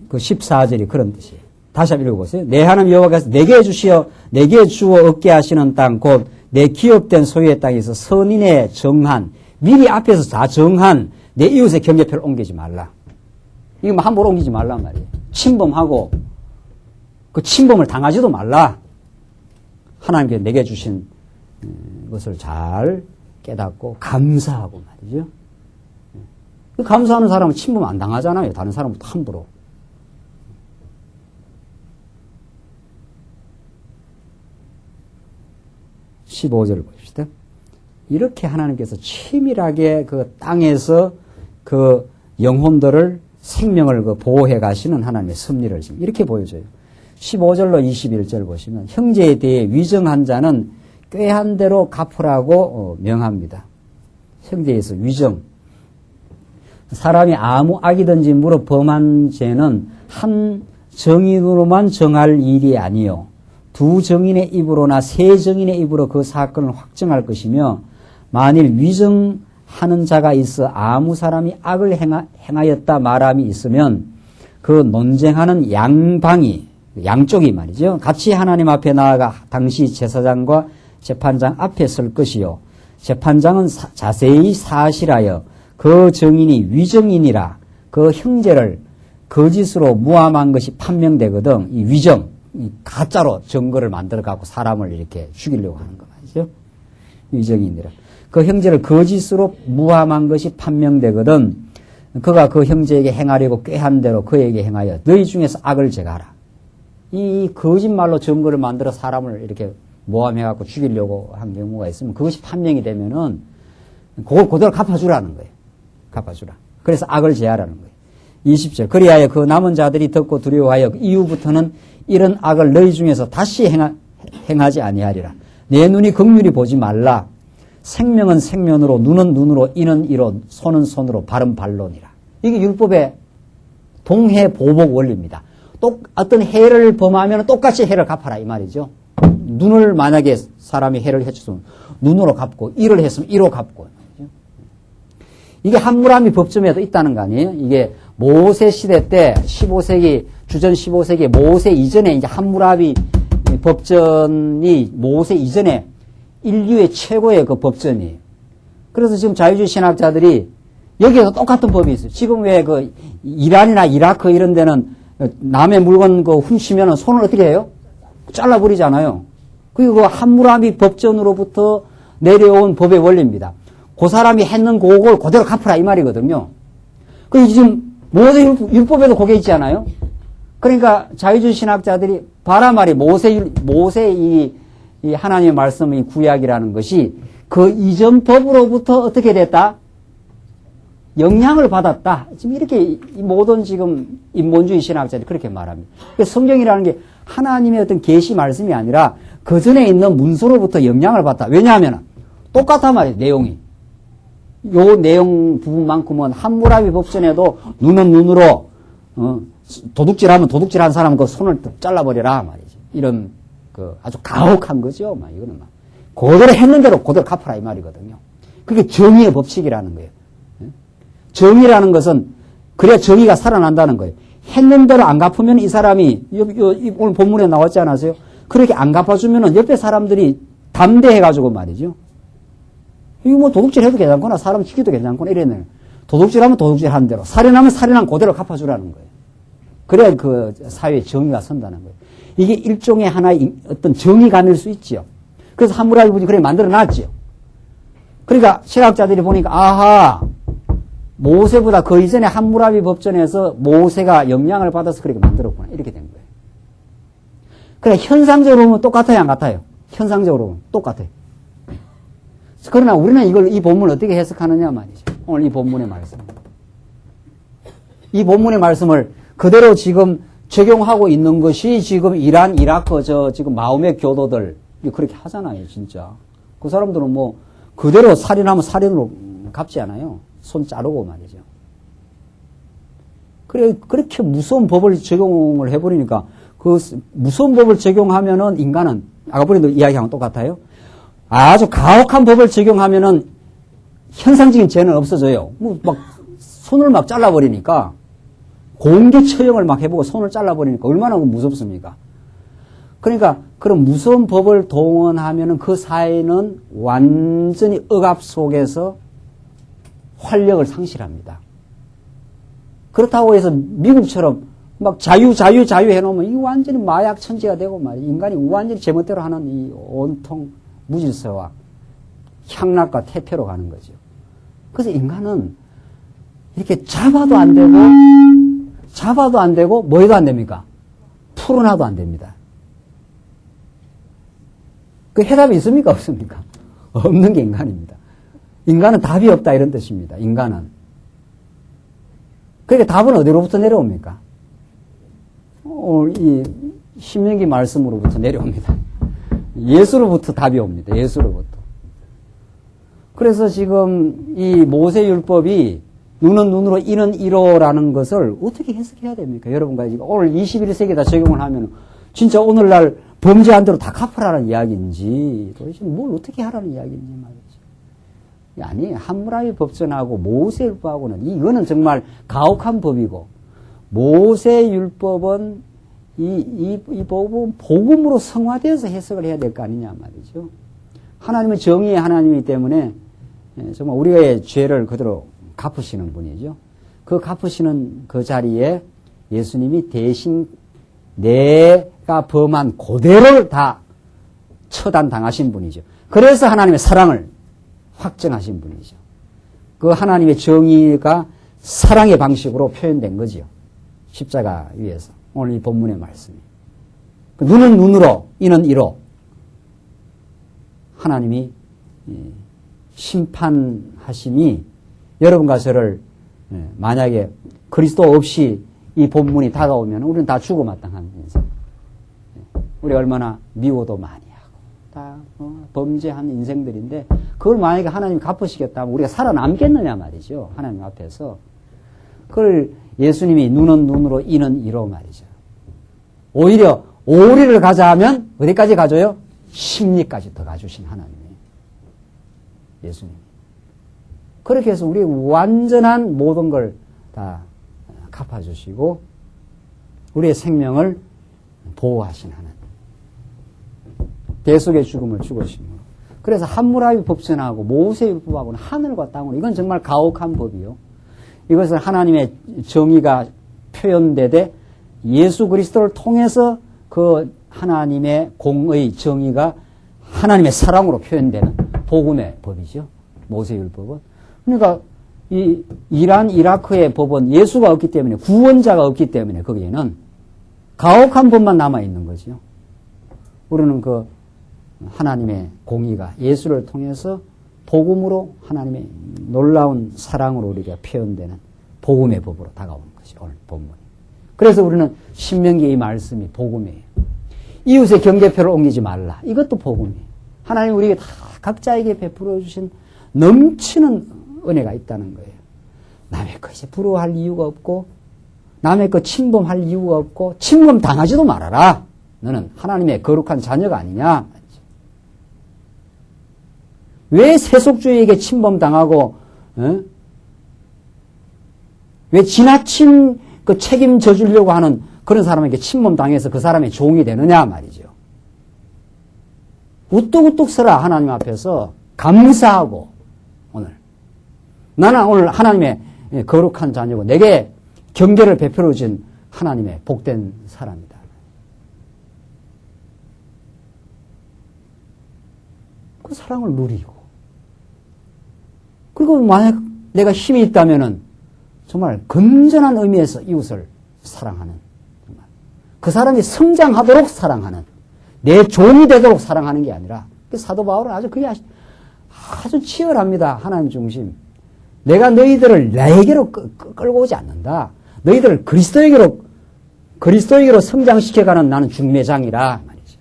S1: 그 14절이 그런 뜻이에요. 다시 한번 읽어보세요. 내 하나님 여호와께서 내게 주시어 내게 주어 얻게 하시는 땅 곧 내 기업된 소유의 땅에서 선인의 정한 미리 앞에서 다 정한 내 이웃의 경계표를 옮기지 말라. 이거 뭐 함부로 옮기지 말란 말이에요. 침범하고 그 침범을 당하지도 말라. 하나님께서 내게 주신 것을 잘 깨닫고 감사하고 말이죠. 그 감사하는 사람은 침범 안 당하잖아요. 다른 사람부터 함부로. (15절을) 봅시다. 이렇게 하나님께서 치밀하게 그 땅에서 그 영혼들을 생명을 그 보호해 가시는 하나님의 섭리를 지금 이렇게 보여줘요. 15절로 21절 보시면 형제에 대해 위정한 자는 꾀한 대로 갚으라고 명합니다. 형제에서 위정. 사람이 아무 악이든지 물어 범한 죄는 한 정인으로만 정할 일이 아니요 두 정인의 입으로나 세 정인의 입으로 그 사건을 확정할 것이며 만일 위정하는 자가 있어 아무 사람이 악을 행하였다 말함이 있으면 그 논쟁하는 양방이 양쪽이 말이죠. 같이 하나님 앞에 나아가 당시 제사장과 재판장 앞에 설 것이요 재판장은 자세히 사실하여 그 정인이 위정인이라 그 형제를 거짓으로 무함한 것이 판명되거든. 이 위정, 이 가짜로 증거를 만들어 갖고 사람을 이렇게 죽이려고 하는 거 말이죠. 위정인이라. 그 형제를 거짓으로 무함한 것이 판명되거든. 그가 그 형제에게 행하려고 꾀한 대로 그에게 행하여 너희 중에서 악을 제거하라. 이 거짓말로 증거를 만들어 사람을 이렇게 모함해 갖고 죽이려고 한 경우가 있으면 그것이 판명이 되면은 그걸 그대로 갚아주라는 거예요. 갚아주라. 그래서 악을 제하라는 거예요. 20절. 그리하여 그 남은 자들이 듣고 두려워하여 이후부터는 이런 악을 너희 중에서 다시 행하지 아니하리라. 내 눈이 긍휼히 보지 말라. 생명은 생면으로 눈은 눈으로 이는 이로 손은 손으로 발은 발론이라. 이게 율법의 동해 보복 원리입니다. 어떤 해를 범하면 똑같이 해를 갚아라 이 말이죠. 눈을 만약에 사람이 해를 해줬으면 눈으로 갚고 이를 했으면 이로 갚고. 이게 함무라비 법정에도 있다는 거 아니에요? 이게 모세 시대 때 15세기 주전 15세기 모세 이전에 이제 함무라비 법전이 모세 이전에 인류의 최고의 그 법전이에요. 그래서 지금 자유주의 신학자들이 여기에서 똑같은 법이 있어요. 지금 왜 그 이란이나 이라크 이런 데는 남의 물건 그 훔치면 손을 어떻게 해요? 잘라버리잖아요. 그리고 그 함무라비 법전으로부터 내려온 법의 원리입니다. 그 사람이 했는 그걸 그대로 갚으라 이 말이거든요. 그 지금 모세 율법에도 그게 있지 않아요? 그러니까 자유주의 신학자들이 봐라 말이 모세 이 하나님의 말씀 이 구약이라는 것이 그 이전 법으로부터 어떻게 됐다? 영향을 받았다. 지금 이렇게 이 모든 지금 인본주의 신학자들이 그렇게 말합니다. 성경이라는 게 하나님의 어떤 계시 말씀이 아니라 그 전에 있는 문서로부터 영향을 받다. 왜냐하면 똑같단 말이에요. 내용이. 요 내용 부분만큼은 함무라비 법전에도 눈은 눈으로 도둑질하면 도둑질한 사람은 그 손을 잘라버려라 말이죠. 이런 그 아주 가혹한 거죠. 막 이거는 막 그대로 했는 대로 그대로 갚아라 이 말이거든요. 그게 정의의 법칙이라는 거예요. 정의라는 것은 그래야 정의가 살아난다는 거예요. 했는 대로 안 갚으면 이 사람이 오늘 본문에 나왔지 않았어요? 그렇게 안 갚아주면은 옆에 사람들이 담대해가지고 말이죠. 이거 뭐 도둑질 해도 괜찮구나. 사람 죽이도 괜찮구나. 이랬네. 도둑질하면 도둑질 한 대로. 살인하면 살인한 그대로 갚아주라는 거예요. 그래야 그 사회에 정의가 선다는 거예요. 이게 일종의 하나의 어떤 정의감일 수 있지요. 그래서 함무라비 법이 그렇게 만들어 놨지요. 그러니까 신학자들이 보니까 아하 모세보다 그 이전에 함무라비 법전에서 모세가 영향을 받아서 그렇게 만들었구나. 이렇게 된 거예요. 그래 현상적으로 보면 똑같아요, 안 같아요? 현상적으로 보면 똑같아요. 그러나 우리는 이 본문을 어떻게 해석하느냐 말이죠. 오늘 이 본문의 말씀. 이 본문의 말씀을 그대로 지금 적용하고 있는 것이 지금 이란, 이라크, 지금 마호메 교도들, 그렇게 하잖아요, 진짜. 그 사람들은 뭐, 그대로 살인하면 살인으로 갚지 않아요. 손 자르고 말이죠. 그렇게 무서운 법을 적용을 해버리니까 그 무서운 법을 적용하면은 인간은 아까 보니까 이야기하고 똑같아요. 아주 가혹한 법을 적용하면은 현상적인 죄는 없어져요. 뭐 막 손을 막 잘라버리니까 공개 처형을 막 해보고 손을 잘라버리니까 얼마나 무섭습니까? 그러니까 그런 무서운 법을 동원하면은 그 사회는 완전히 억압 속에서 활력을 상실합니다. 그렇다고 해서 미국처럼 막 자유 해놓으면 이 완전히 마약 천지가 되고 말이야. 인간이 완전히 제멋대로 하는 이 온통 무질서와 향락과 태폐로 가는 거죠. 그래서 인간은 이렇게 잡아도 안 되고 뭐해도 안 됩니까? 풀어놔도 안 됩니다. 그 해답이 있습니까? 없습니까? 없는 게 인간입니다. 인간은 답이 없다 이런 뜻입니다. 인간은. 그러니까 답은 어디로부터 내려옵니까? 이 신명기 말씀으로부터 내려옵니다. 예수로부터 답이 옵니다. 예수로부터. 그래서 지금 이 모세율법이 눈은 눈으로 이는 이로라는 것을 어떻게 해석해야 됩니까? 여러분과 지금 오늘 21세기에다 적용을 하면 진짜 오늘날 범죄한 대로 다 갚으라는 이야기인지 도대체 뭘 어떻게 하라는 이야기인지 말이죠. 아니 함무라비 법전하고 모세율법하고는 이거는 정말 가혹한 법이고 모세율법은 이 법은 복음으로 성화되어서 해석을 해야 될 거 아니냐 말이죠. 하나님은 정의의 하나님이기 때문에 정말 우리의 죄를 그대로 갚으시는 분이죠. 그 갚으시는 그 자리에 예수님이 대신 내가 범한 그대로를 다 처단당하신 분이죠. 그래서 하나님의 사랑을 확정하신 분이죠. 그 하나님의 정의가 사랑의 방식으로 표현된 거지요. 십자가 위에서. 오늘 이 본문의 말씀이. 눈은 눈으로, 이는 이로. 하나님이 심판하심이 여러분과 저를 만약에 그리스도 없이 이 본문이 다가오면 우리는 다 죽어 마땅한 인생. 우리 얼마나 미워도 많이 하고 다 범죄한 인생들인데 그걸 만약에 하나님이 갚으시겠다면 우리가 살아남겠느냐 말이죠. 하나님 앞에서. 그걸 예수님이 눈은 눈으로 이는 이로 말이죠. 오히려 오리를 가자 하면 어디까지 가줘요? 심리까지 더 가주신 하나님이에요. 예수님. 그렇게 해서 우리의 완전한 모든 걸 다 갚아주시고 우리의 생명을 보호하신 하나님. 대속의 죽음을 죽으심으로. 그래서 함무라비 법전하고 모세율법하고는 하늘과 땅으로 이건 정말 가혹한 법이요. 이것은 하나님의 정의가 표현되되 예수 그리스도를 통해서 그 하나님의 공의 정의가 하나님의 사랑으로 표현되는 복음의 법이죠. 모세율법은. 그러니까 이 이란 이라크의 법은 예수가 없기 때문에 구원자가 없기 때문에 거기에는 가혹한 법만 남아 있는 거죠. 우리는 그 하나님의 공의가 예수를 통해서 복음으로 하나님의 놀라운 사랑으로 우리가 표현되는 복음의 법으로 다가오는 것이 오늘 본문이. 그래서 우리는 신명기의 이 말씀이 복음이에요. 이웃의 경계표를 옮기지 말라. 이것도 복음이에요. 하나님 우리에게 다 각자에게 베풀어 주신 넘치는 은혜가 있다는 거예요. 남의 것이 부러워할 이유가 없고 남의 것 침범할 이유가 없고 침범 당하지도 말아라. 너는 하나님의 거룩한 자녀가 아니냐. 왜 세속주의에게 침범당하고 왜 지나친 그 책임져 주려고 하는 그런 사람에게 침범당해서 그 사람의 종이 되느냐 말이죠. 우뚝우뚝 서라 하나님 앞에서 감사하고 오늘 나는 오늘 하나님의 거룩한 자녀고 내게 경계를 베풀어 준 하나님의 복된 사람이다. 그 사랑을 누리고 그리고 만약 내가 힘이 있다면은 정말 건전한 의미에서 이웃을 사랑하는 정말 그 사람이 성장하도록 사랑하는 내 종이 되도록 사랑하는 게 아니라 사도 바울은 아주 그게 아주 치열합니다. 하나님 중심. 내가 너희들을 나에게로 끌고 오지 않는다. 너희들을 그리스도에게로 성장시켜가는 나는 중매장이라 말이죠.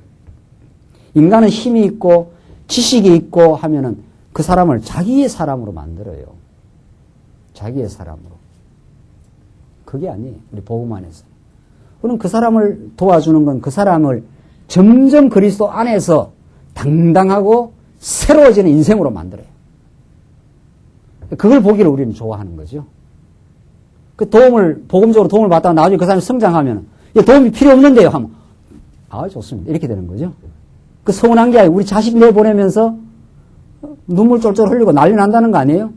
S1: 인간은 힘이 있고 지식이 있고 하면은 그 사람을 자기의 사람으로 만들어요. 자기의 사람으로. 그게 아니에요. 우리 복음 안에서. 그럼 그 사람을 도와주는 건 그 사람을 점점 그리스도 안에서 당당하고 새로워지는 인생으로 만들어요. 그걸 보기를 우리는 좋아하는 거죠. 그 복음적으로 도움을 받다가 나중에 그 사람이 성장하면, 도움이 필요 없는데요 하면, 좋습니다. 이렇게 되는 거죠. 그 서운한 게 아니고 우리 자식 내보내면서 눈물 쫄쫄 흘리고 난리 난다는 거 아니에요?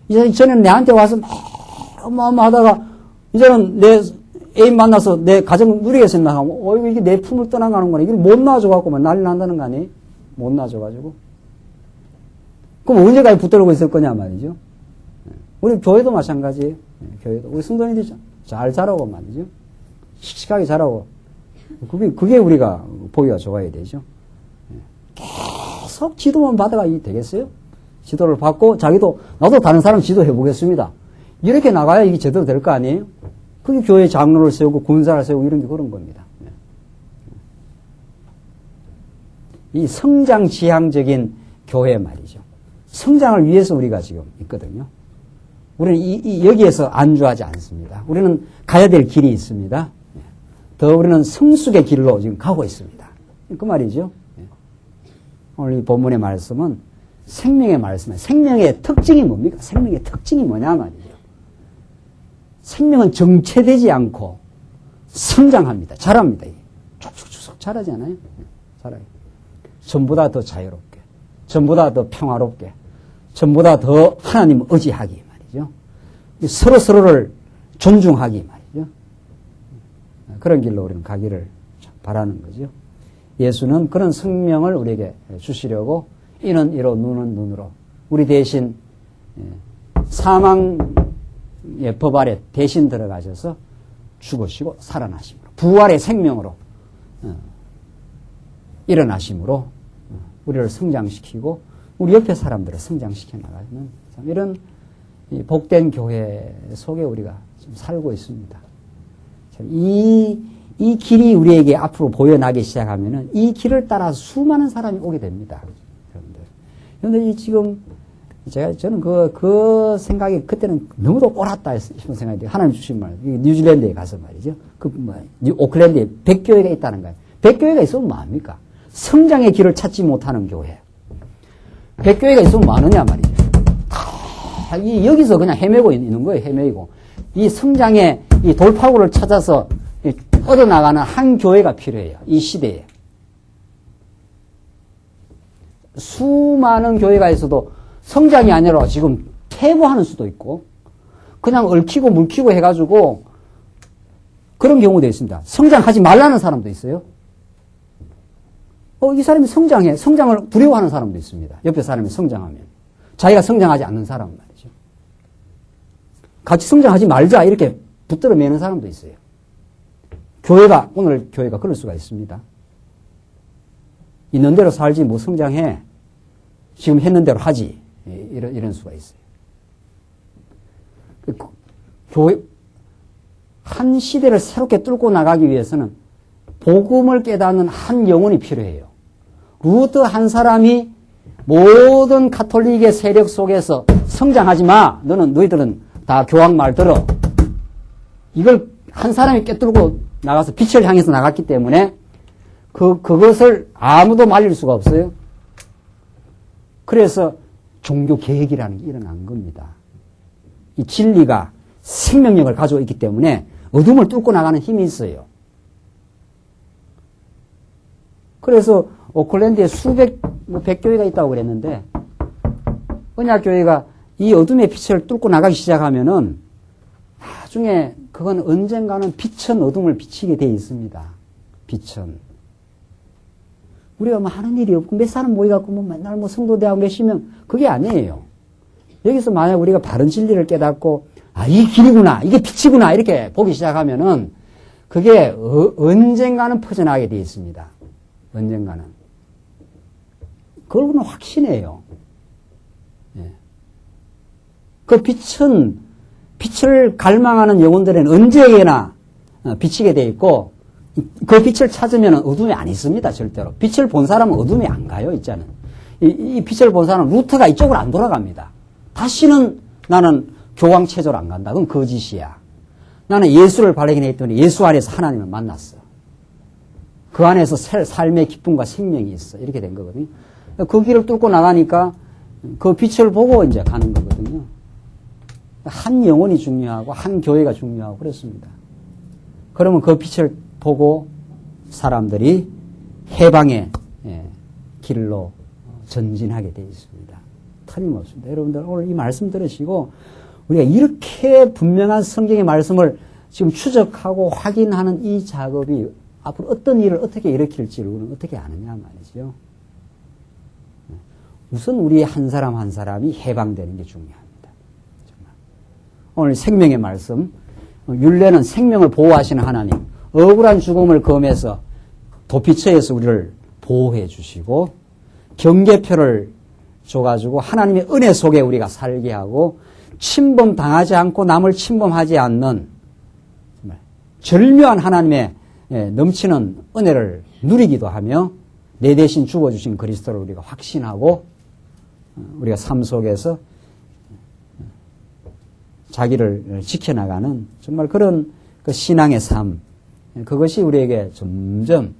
S1: 이제 전에는 내한테 와서 막 하다가 이제는 내 애인 만나서 내 가정 누리겠습니다 하면 이게 내 품을 떠나가는 거네. 이걸 못 놔줘갖고 막 난리 난다는 거 아니에요? 못 놔줘가지고. 그럼 언제까지 붙들고 있을 거냐 말이죠. 우리 교회도 마찬가지예요. 교회도. 우리 성도님들이 잘 자라고 말이죠. 씩씩하게 자라고. 그게 우리가 보기가 좋아야 되죠. 계속 지도만 받아가 되겠어요? 지도를 받고 자기도 나도 다른 사람 지도해 보겠습니다. 이렇게 나가야 이게 제대로 될 거 아니에요? 그게 교회 장로를 세우고 군사를 세우고 이런 게 그런 겁니다. 이 성장 지향적인 교회 말이죠. 성장을 위해서 우리가 지금 있거든요. 우리는 여기에서 안주하지 않습니다. 우리는 가야 될 길이 있습니다. 더 우리는 성숙의 길로 지금 가고 있습니다. 그 말이죠. 오늘 이 본문의 말씀은 생명의 말씀이에요. 생명의 특징이 뭡니까? 생명의 특징이 뭐냐 말이죠. 생명은 정체되지 않고 성장합니다. 자랍니다. 쭉쭉쭉 자라지 않아요? 자라요. 전보다 더 자유롭게, 전보다 더 평화롭게, 전보다 더 하나님을 의지하기 말이죠. 서로를 존중하기 말이죠. 그런 길로 우리는 가기를 바라는 거죠. 예수는 그런 생명을 우리에게 주시려고 이는 이로 눈은 눈으로 우리 대신 사망의 법 아래 대신 들어가셔서 죽으시고 살아나심으로 부활의 생명으로 일어나심으로 우리를 성장시키고 우리 옆에 사람들을 성장시켜 나가는 이런 복된 교회 속에 우리가 지금 살고 있습니다. 이 길이 우리에게 앞으로 보여나기 시작하면은 이 길을 따라 수많은 사람이 오게 됩니다. 여러분들. 그런데 지금 저는 그 생각이 그때는 너무도 옳았다 싶은 생각이 들어요. 하나님 주신 말. 뉴질랜드에 가서 말이죠. 오클랜드에 100교회가 있다는 거예요. 100교회가 있으면 뭐합니까? 성장의 길을 찾지 못하는 교회. 100교회가 있으면 뭐하느냐 말이죠. 여기서 그냥 헤매고 있는 거예요. 헤매고. 이 성장의 이 돌파구를 찾아서 얻어나가는 한 교회가 필요해요. 이 시대에. 수많은 교회가 있어도 성장이 아니라 지금 퇴보하는 수도 있고 그냥 얽히고 물키고 해가지고 그런 경우도 있습니다. 성장하지 말라는 사람도 있어요. 이 사람이 성장해. 성장을 두려워하는 사람도 있습니다. 옆에 사람이 성장하면. 자기가 성장하지 않는 사람 말이죠. 같이 성장하지 말자 이렇게 붙들어 매는 사람도 있어요. 오늘 교회가 그럴 수가 있습니다. 있는 대로 살지 뭐 성장해. 지금 했는 대로 하지. 이런 수가 있어요. 교회, 한 시대를 새롭게 뚫고 나가기 위해서는 복음을 깨닫는 한 영혼이 필요해요. 루터 한 사람이 모든 가톨릭의 세력 속에서 성장하지 마. 너희들은 다 교황 말 들어. 이걸 한 사람이 깨뚫고 나가서 빛을 향해서 나갔기 때문에 그것을 아무도 말릴 수가 없어요. 그래서 종교 개혁이라는 게 일어난 겁니다. 이 진리가 생명력을 가지고 있기 때문에 어둠을 뚫고 나가는 힘이 있어요. 그래서 오클랜드에 수백, 100교회가 있다고 그랬는데 언약교회가 이 어둠의 빛을 뚫고 나가기 시작하면은 나중에 그건 언젠가는 빛은 어둠을 비치게 돼 있습니다. 빛은. 우리가 뭐 하는 일이 없고 몇 사람 모여갖고 뭐 맨날 뭐 성도대하고 몇십 명 그게 아니에요. 여기서 만약 우리가 바른 진리를 깨닫고 이 길이구나 이게 빛이구나 이렇게 보기 시작하면은 그게 언젠가는 퍼져나가게 돼 있습니다. 언젠가는. 그걸 확신해요. 예. 그 빛을 갈망하는 영혼들에는 언제나 비치게 돼 있고 그 빛을 찾으면 어둠이 안 있습니다. 절대로. 빛을 본 사람은 어둠이 안 가요. 있잖아요. 이 빛을 본 사람은 루트가 이쪽으로 안 돌아갑니다. 다시는 나는 교황체조로 안 간다. 그건 거짓이야. 나는 예수를 발견했더니 예수 안에서 하나님을 만났어. 그 안에서 삶의 기쁨과 생명이 있어. 이렇게 된 거거든요. 그 길을 뚫고 나가니까 그 빛을 보고 이제 가는 거거든요. 한 영혼이 중요하고 한 교회가 중요하고 그렇습니다. 그러면 그 빛을 보고 사람들이 해방의 길로 전진하게 되어 있습니다. 틀림없습니다. 여러분들 오늘 이 말씀 들으시고 우리가 이렇게 분명한 성경의 말씀을 지금 추적하고 확인하는 이 작업이 앞으로 어떤 일을 어떻게 일으킬지를 우리는 어떻게 아느냐 말이죠. 우선 우리 한 사람 한 사람이 해방되는 게 중요합니다. 정말. 오늘 생명의 말씀, 율례는 생명을 보호하시는 하나님, 억울한 죽음을 검해서 도피처에서 우리를 보호해 주시고 경계표를 줘가지고 하나님의 은혜 속에 우리가 살게 하고 침범 당하지 않고 남을 침범하지 않는 정말 절묘한 하나님의 넘치는 은혜를 누리기도 하며 내 대신 죽어주신 그리스도를 우리가 확신하고 우리가 삶 속에서 자기를 지켜나가는 정말 그런 그 신앙의 삶, 그것이 우리에게 점점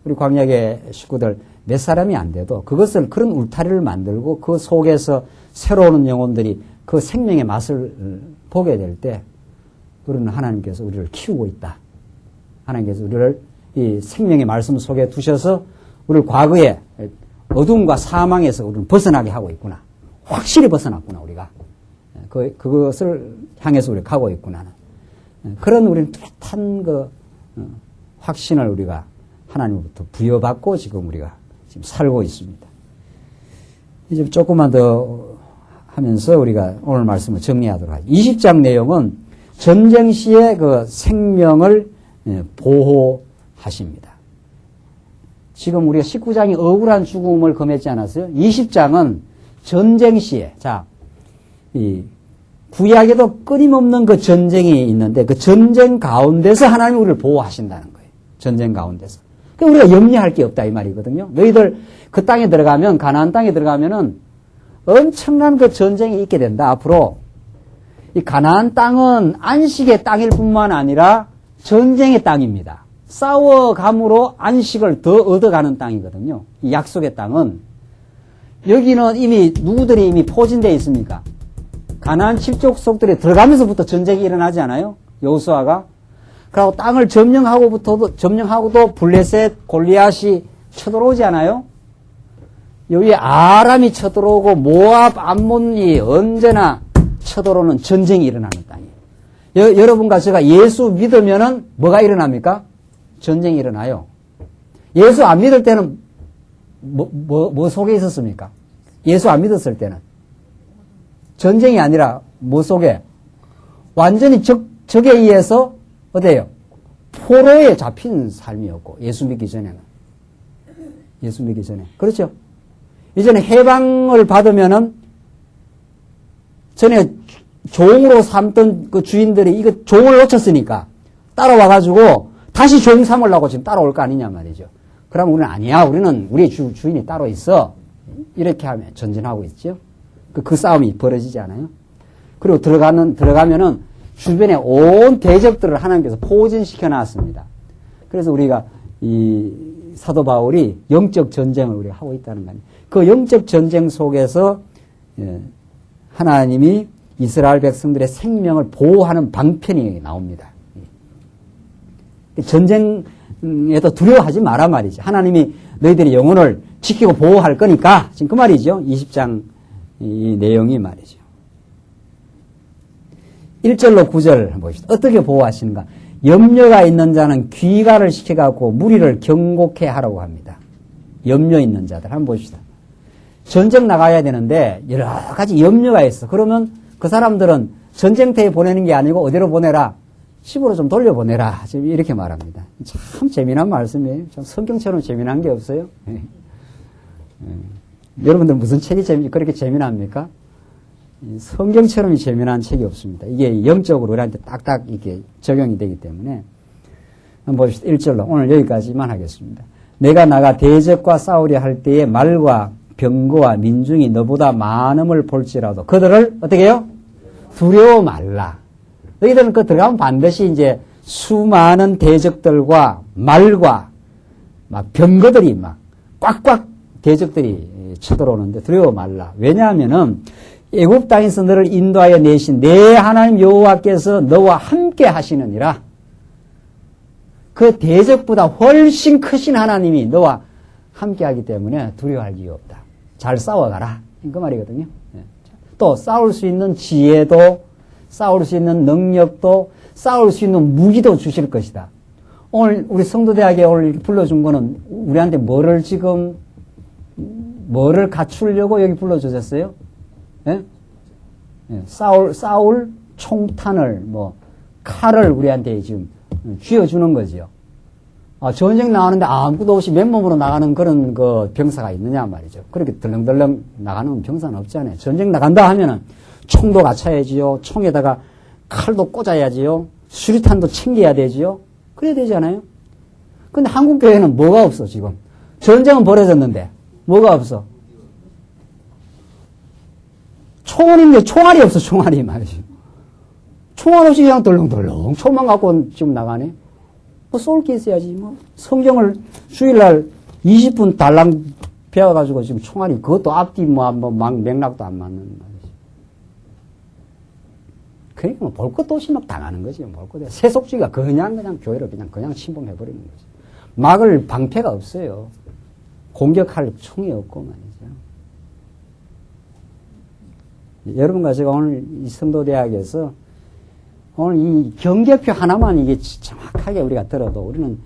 S1: 우리 광야계 식구들 몇 사람이 안 돼도 그것을 그런 울타리를 만들고 그 속에서 새로운 영혼들이 그 생명의 맛을 보게 될 때 우리는 하나님께서 우리를 키우고 있다. 하나님께서 우리를 이 생명의 말씀 속에 두셔서 우리를 과거에 어둠과 사망에서 우리는 벗어나게 하고 있구나. 확실히 벗어났구나, 우리가. 그것을 향해서 우리가 가고 있구나. 그런 우리는 뚜렷한 그 확신을 우리가 하나님으로부터 부여받고 지금 우리가 지금 살고 있습니다. 이제 조금만 더 하면서 우리가 오늘 말씀을 정리하도록 하죠. 20장 내용은 전쟁 시의 그 생명을 보호하십니다. 지금 우리가 19장이 억울한 죽음을 검했지 않았어요? 20장은 전쟁 시에, 자, 이 구약에도 끊임없는 그 전쟁이 있는데 그 전쟁 가운데서 하나님이 우리를 보호하신다는 거예요. 전쟁 가운데서. 그러니까 우리가 염려할 게 없다 이 말이거든요. 너희들 그 땅에 들어가면, 가나안 땅에 들어가면은 엄청난 그 전쟁이 있게 된다. 앞으로 이 가나안 땅은 안식의 땅일 뿐만 아니라 전쟁의 땅입니다. 싸워감으로 안식을 더 얻어가는 땅이거든요. 이 약속의 땅은. 여기는 이미 누구들이 이미 포진되어 있습니까? 가나안 칠족속들이 들어가면서부터 전쟁이 일어나지 않아요? 여호수아가. 그리고 땅을 점령하고도 블레셋 골리앗이 쳐들어오지 않아요? 여기 아람이 쳐들어오고 모압, 암몬이 언제나 쳐들어오는 전쟁이 일어나는 땅이에요. 여러분과 제가 예수 믿으면은 뭐가 일어납니까? 전쟁이 일어나요. 예수 안 믿을 때는 뭐 속에 있었습니까? 예수 안 믿었을 때는 전쟁이 아니라 뭐 속에 완전히 적에 의해서 어때요? 포로에 잡힌 삶이었고 예수 믿기 전에는 그렇죠? 이전에 해방을 받으면은 전에 종으로 삼던 그 주인들이 이거 종을 놓쳤으니까 따라와가지고 다시 종 삼으려고 지금 따라올 거 아니냐 말이죠. 그럼 우리는 아니야. 우리 주인이 따로 있어. 이렇게 하면 전진하고 있죠. 그 싸움이 벌어지지 않아요? 그리고 들어가면은 주변에 온 대적들을 하나님께서 포진시켜 놨습니다. 그래서 우리가 이 사도 바울이 영적 전쟁을 우리가 하고 있다는 거 아니에요. 그 영적 전쟁 속에서 하나님이 이스라엘 백성들의 생명을 보호하는 방편이 나옵니다. 전쟁에도 두려워하지 마라 말이죠. 하나님이 너희들의 영혼을 지키고 보호할 거니까 지금 그 말이죠. 20장 이 내용이 말이죠. 1절로 9절 보십시오. 어떻게 보호하시는가? 염려가 있는 자는 귀가를 시켜갖고 무리를 경고케 하라고 합니다. 염려 있는 자들 한번 보십시다. 전쟁 나가야 되는데 여러 가지 염려가 있어. 그러면 그 사람들은 전쟁터에 보내는 게 아니고 어디로 보내라? 집으로 좀 돌려보내라. 지금 이렇게 말합니다. 참 재미난 말씀이에요. 참 성경처럼 재미난 게 없어요. 여러분들 무슨 책이 그렇게 재미납니까? 성경처럼 재미난 책이 없습니다. 이게 영적으로 우리한테 딱딱 이렇게 적용이 되기 때문에. 한번 봅시다. 1절로. 오늘 여기까지만 하겠습니다. 내가 나가 대적과 싸우려 할 때에 말과 병거와 민중이 너보다 많음을 볼지라도 그들을 어떻게 해요? 두려워 말라. 너희들은 그 들어가면 반드시 이제 수많은 대적들과 말과 막 병거들이 막 꽉꽉 대적들이 쳐들어오는데 두려워 말라. 왜냐하면은 애굽 땅에서 너를 인도하여 내신 내 하나님 여호와께서 너와 함께 하시느니라. 그 대적보다 훨씬 크신 하나님이 너와 함께 하기 때문에 두려워할 이유 없다. 잘 싸워가라. 그 말이거든요. 또 싸울 수 있는 지혜도, 싸울 수 있는 능력도, 싸울 수 있는 무기도 주실 것이다. 오늘 우리 성도대학에 오늘 불러준 거는 우리한테 뭐를 갖추려고 여기 불러주셨어요? 예? 예, 싸울 총탄을, 칼을 우리한테 지금 쥐어주는 거죠. 전쟁 나가는데 아무것도 없이 맨몸으로 나가는 그런 병사가 있느냐 말이죠. 그렇게 덜렁덜렁 나가는 병사는 없잖아요. 전쟁 나간다 하면은 총도 갖춰야지요. 총에다가 칼도 꽂아야지요. 수류탄도 챙겨야 되지요. 그래야 되잖아요. 근데 한국 교회는 뭐가 없어, 지금? 전쟁은 벌어졌는데, 뭐가 없어? 총알인데 총알이 없어, 총알이 말이죠. 총알 없이 그냥 덜렁덜렁 총만 갖고 지금 나가네? 쏠 게 있어야지, 성경을 주일날 20분 달랑 배워가지고 지금 총알이, 그것도 앞뒤 맥락도 안 맞는 말이지. 그러니까 볼 것도 없이 막 당하는 거지, 볼 것도. 세속주의가 그냥 교회를 그냥 침범해버리는 거지. 막을 방패가 없어요. 공격할 총이 없고 말이죠. 여러분과 제가 오늘 이 성도대학에서 오늘 이 경계표 하나만 이게 정확하게 우리가 들어도 우리는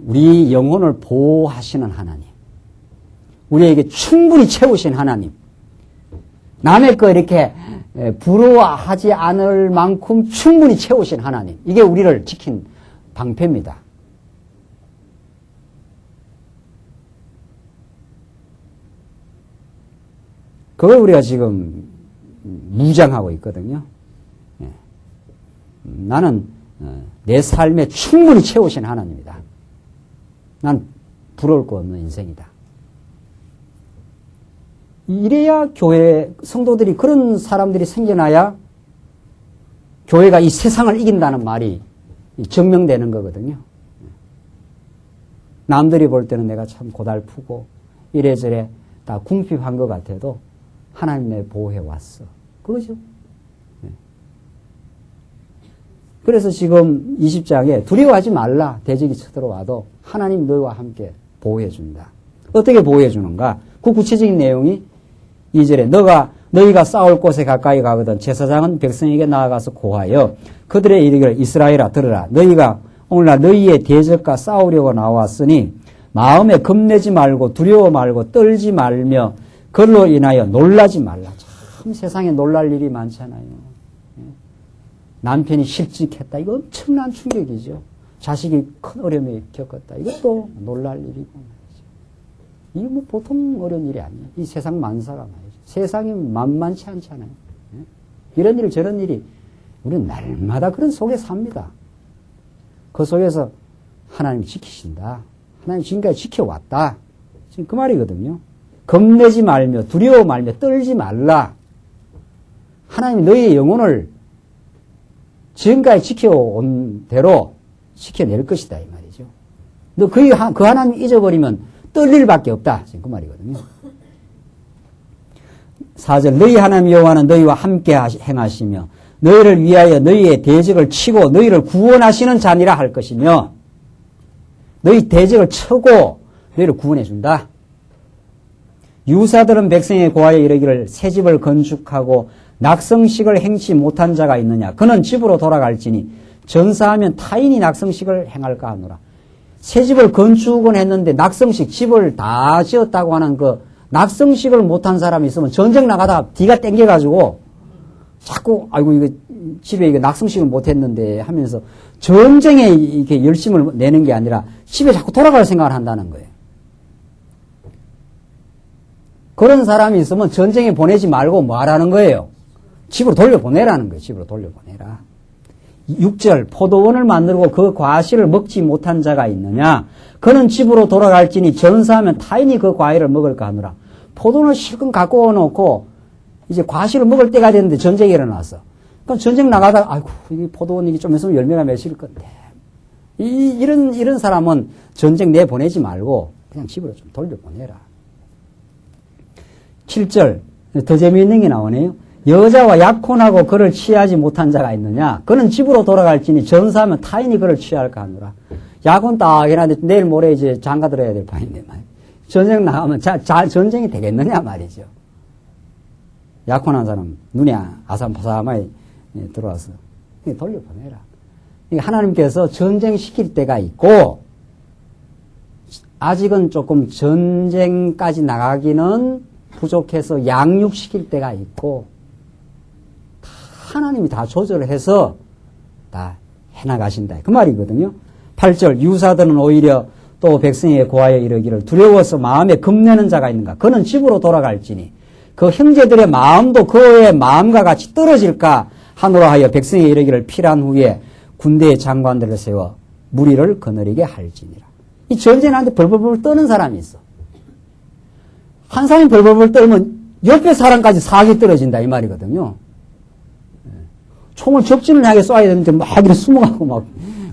S1: 우리 영혼을 보호하시는 하나님, 우리에게 충분히 채우신 하나님, 남의 거 이렇게 부러워하지 않을 만큼 충분히 채우신 하나님, 이게 우리를 지킨 방패입니다. 그걸 우리가 지금 무장하고 있거든요. 나는 내 삶에 충분히 채우신 하나님이다. 난 부러울 거 없는 인생이다. 이래야 교회 성도들이, 그런 사람들이 생겨나야 교회가 이 세상을 이긴다는 말이 증명되는 거거든요. 남들이 볼 때는 내가 참 고달프고 이래저래 다 궁핍한 것 같아도 하나님 내 보호해 왔어. 그러죠. 그래서 지금 20장에 두려워하지 말라. 대적이 쳐들어와도 하나님 너희와 함께 보호해 준다. 어떻게 보호해 주는가? 그 구체적인 내용이 2절에 너희가 싸울 곳에 가까이 가거든 제사장은 백성에게 나아가서 고하여 그들의 이르기를 이스라엘아 들으라. 너희가 오늘날 너희의 대적과 싸우려고 나왔으니 마음에 겁내지 말고 두려워 말고 떨지 말며 그걸로 인하여 놀라지 말라. 참 세상에 놀랄 일이 많잖아요. 남편이 실직했다. 이거 엄청난 충격이죠. 자식이 큰 어려움을 겪었다. 이것도 놀랄 일이고 말이죠. 이거 보통 어려운 일이 아니에요. 이 세상 만사가 말이죠. 세상이 만만치 않잖아요. 이런 일 저런 일이 우리는 날마다 그런 속에 삽니다. 그 속에서 하나님이 지키신다. 하나님 지금까지 지켜왔다. 지금 그 말이거든요. 겁내지 말며 두려워 말며 떨지 말라. 하나님이 너희의 영혼을 지금까지 지켜온 대로 지켜낼 것이다 이 말이죠. 너 그 하나님 잊어버리면 떨릴 밖에 없다. 지금 그 말이거든요. 4절 너희 하나님 여호와는 너희와 함께 행하시며 너희를 위하여 너희의 대적을 치고 너희를 구원하시는 자니라 할 것이며 너희 대적을 쳐고 너희를 구원해 준다. 유사들은 백성에 고하여 이르기를 새 집을 건축하고 낙성식을 행치 못한 자가 있느냐. 그는 집으로 돌아갈지니 전사하면 타인이 낙성식을 행할까 하노라. 새 집을 건축은 했는데 낙성식, 집을 다 지었다고 하는 그 낙성식을 못한 사람이 있으면 전쟁 나가다가 뒤가 땡겨가지고 자꾸 아이고 이거 집에 이거 낙성식을 못했는데 하면서 전쟁에 이렇게 열심을 내는 게 아니라 집에 자꾸 돌아갈 생각을 한다는 거예요. 그런 사람이 있으면 전쟁에 보내지 말고 뭐 하라는 거예요? 집으로 돌려보내라는 거예요. 집으로 돌려보내라. 6절 포도원을 만들고 그 과실을 먹지 못한 자가 있느냐? 그는 집으로 돌아갈지니 전사하면 타인이 그 과일을 먹을까 하노라. 포도는 실컷 갖고 놓고 이제 과실을 먹을 때가 됐는데 전쟁이 일어났어. 그럼 전쟁 나가다가 아이고 이 포도원 이게 좀 있으면 열매가 맺힐 건데 이런 사람은 전쟁 내보내지 말고 그냥 집으로 좀 돌려보내라. 7절 더 재미있는 게 나오네요. 여자와 약혼하고 그를 취하지 못한 자가 있느냐? 그는 집으로 돌아갈지니 전사하면 타인이 그를 취할까 하노라. 약혼 딱 해놨는데 내일 모레 이제 장가 들어야 될 판인데 말이야. 전쟁 나가면 전쟁이 되겠느냐 말이죠. 약혼한 사람 눈이 아삼파삼하게 들어와서 돌려보내라. 하나님께서 전쟁시킬 때가 있고 아직은 조금 전쟁까지 나가기는 부족해서 양육시킬 때가 있고 하나님이 다 조절해서 다 해나가신다. 그 말이거든요. 8절 유사들은 오히려 또 백성에게 고하여 이르기를 두려워서 마음에 겁내는 자가 있는가. 그는 집으로 돌아갈지니 그 형제들의 마음도 그의 마음과 같이 떨어질까 하노라 하여 백성에게 이르기를 필요한 후에 군대의 장관들을 세워 무리를 거느리게 할지니라. 이 전쟁하는데 벌벌벌 떠는 사람이 있어. 한 사람이 벌벌벌 떨면 옆에 사람까지 사기 떨어진다 이 말이거든요. 총을 적진을 향해 쏴야 되는데 막 이렇게 숨어가고 막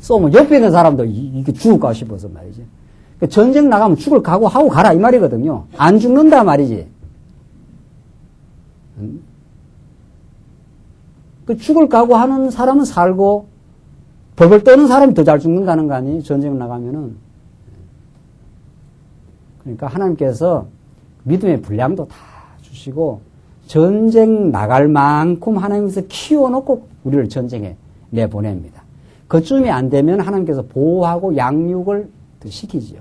S1: 쏘면 옆에 있는 사람도 이게 죽을까 싶어서 말이지. 전쟁 나가면 죽을 각오하고 가라 이 말이거든요. 안 죽는다 말이지. 그 죽을 각오하는 사람은 살고 벌벌 떠는 사람이 더 잘 죽는다는 거 아니에요? 전쟁 나가면은. 그러니까 하나님께서 믿음의 분량도 다 주시고 전쟁 나갈 만큼 하나님께서 키워놓고 우리를 전쟁에 내보냅니다. 그쯤이 안 되면 하나님께서 보호하고 양육을 시키지요.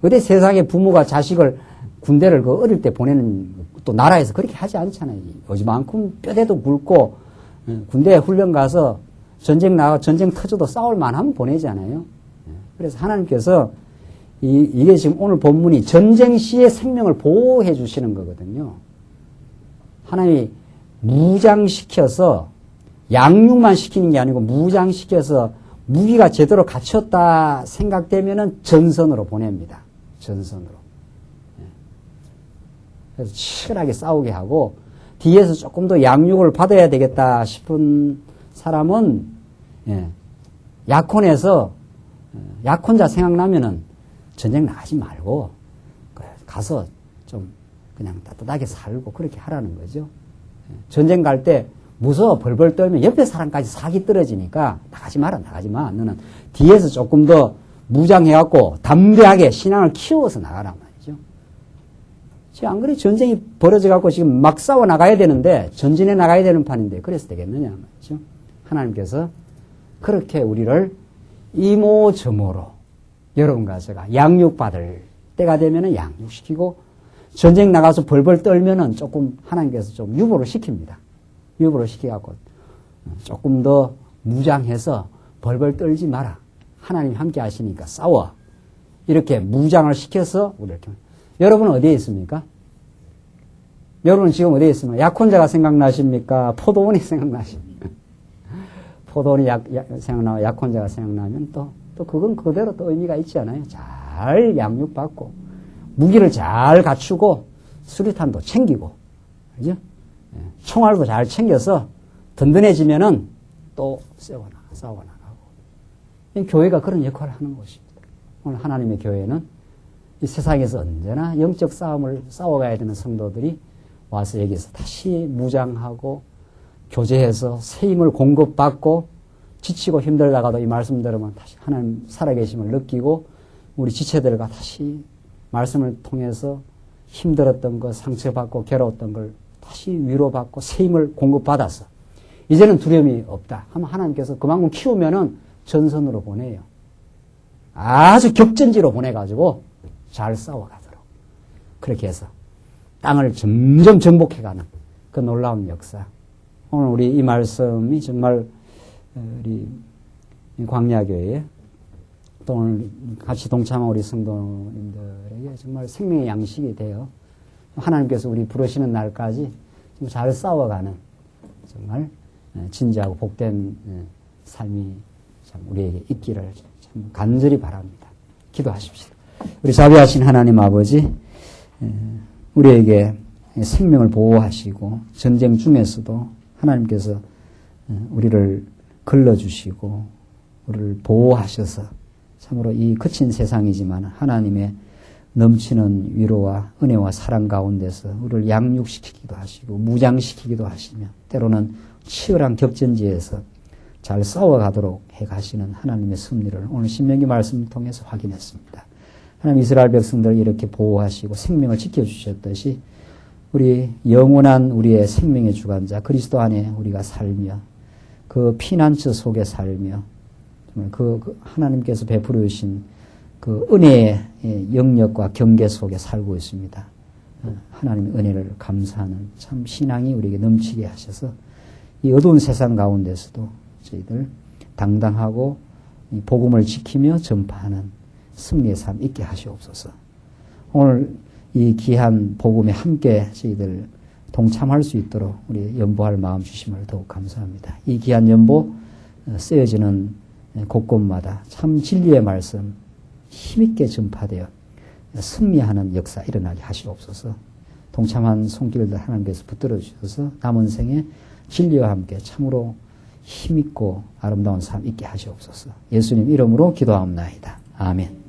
S1: 어디 세상에 부모가 자식을 군대를 그 어릴 때 보내는 또 나라에서 그렇게 하지 않잖아요. 요즘만큼 뼈대도 굵고 군대에 훈련 가서 전쟁 나가 전쟁 터져도 싸울 만하면 보내잖아요. 그래서 하나님께서 이게 지금 오늘 본문이 전쟁 시의 생명을 보호해 주시는 거거든요. 하나님이 무장시켜서 양육만 시키는 게 아니고 무장시켜서 무기가 제대로 갖췄다 생각되면은 전선으로 보냅니다. 전선으로. 그래서 치열하게 싸우게 하고 뒤에서 조금 더 양육을 받아야 되겠다 싶은 사람은 약혼해서 약혼자 생각나면은 전쟁 나가지 말고 가서 좀 그냥 따뜻하게 살고 그렇게 하라는 거죠. 전쟁 갈 때 무서워 벌벌 떨면 옆에 사람까지 사기 떨어지니까 나가지 마라 나가지 마. 너는 뒤에서 조금 더 무장해갖고 담대하게 신앙을 키워서 나가란 말이죠. 지금 안 그래 전쟁이 벌어져갖고 지금 막 싸워 나가야 되는데 전진해 나가야 되는 판인데 그래서 되겠느냐 말이죠. 하나님께서 그렇게 우리를 이모저모로 여러분과 제가 양육받을 때가 되면은 양육시키고 전쟁 나가서 벌벌 떨면은 조금 하나님께서 좀 유보를 시킵니다. 유보를 시켜갖고 조금 더 무장해서 벌벌 떨지 마라. 하나님 함께 하시니까 싸워. 이렇게 무장을 시켜서 우리 이렇게. 여러분은 어디에 있습니까? 여러분은 지금 어디에 있습니까? 약혼자가 생각나십니까? 포도원이 생각나십니까? 포도원이 생각나고 약혼자가 생각나면 또 그건 그대로 또 의미가 있지 않아요? 잘 양육받고 무기를 잘 갖추고 수류탄도 챙기고 그죠? 총알도 잘 챙겨서 든든해지면은 또 싸워 나가고 교회가 그런 역할을 하는 것입니다. 오늘 하나님의 교회는 이 세상에서 언제나 영적 싸움을 싸워가야 되는 성도들이 와서 여기서 다시 무장하고 교제해서 새 힘을 공급받고 지치고 힘들다가도 이 말씀 들으면 다시 하나님 살아계심을 느끼고 우리 지체들과 다시 말씀을 통해서 힘들었던 것, 상처받고 괴로웠던 걸 다시 위로받고 새 힘을 공급받아서 이제는 두려움이 없다 하면 하나님께서 그만큼 키우면은 전선으로 보내요. 아주 격전지로 보내가지고 잘 싸워가도록 그렇게 해서 땅을 점점 정복해가는 그 놀라운 역사. 오늘 우리 이 말씀이 정말 우리 광야교회에 또 오늘 같이 동참한 우리 성도님들에게 정말 생명의 양식이 되어 하나님께서 우리 부르시는 날까지 잘 싸워가는 정말 진지하고 복된 삶이 참 우리에게 있기를 참 간절히 바랍니다. 기도하십시오. 우리 자비하신 하나님 아버지, 우리에게 생명을 보호하시고 전쟁 중에서도 하나님께서 우리를 걸러주시고 우리를 보호하셔서 참으로 이 거친 세상이지만 하나님의 넘치는 위로와 은혜와 사랑 가운데서 우리를 양육시키기도 하시고 무장시키기도 하시며 때로는 치열한 격전지에서 잘 싸워가도록 해가시는 하나님의 섭리를 오늘 신명기 말씀을 통해서 확인했습니다. 하나님 이스라엘 백성들을 이렇게 보호하시고 생명을 지켜주셨듯이 우리 영원한 우리의 생명의 주관자 그리스도 안에 우리가 살며 그 피난처 속에 살며 그 하나님께서 베풀어 주신 그 은혜의 영역과 경계 속에 살고 있습니다. 하나님의 은혜를 감사하는 참 신앙이 우리에게 넘치게 하셔서 이 어두운 세상 가운데서도 저희들 당당하고 복음을 지키며 전파하는 승리의 삶 있게 하시옵소서. 오늘 이 귀한 복음에 함께 저희들 동참할 수 있도록 우리 연보할 마음 주심을 더욱 감사합니다. 이 귀한 연보 쓰여지는 곳곳마다 참 진리의 말씀 힘있게 전파되어 승리하는 역사 일어나게 하시옵소서. 동참한 손길들 하나님께서 붙들어 주셔서 남은 생에 진리와 함께 참으로 힘있고 아름다운 삶 있게 하시옵소서. 예수님 이름으로 기도하옵나이다. 아멘.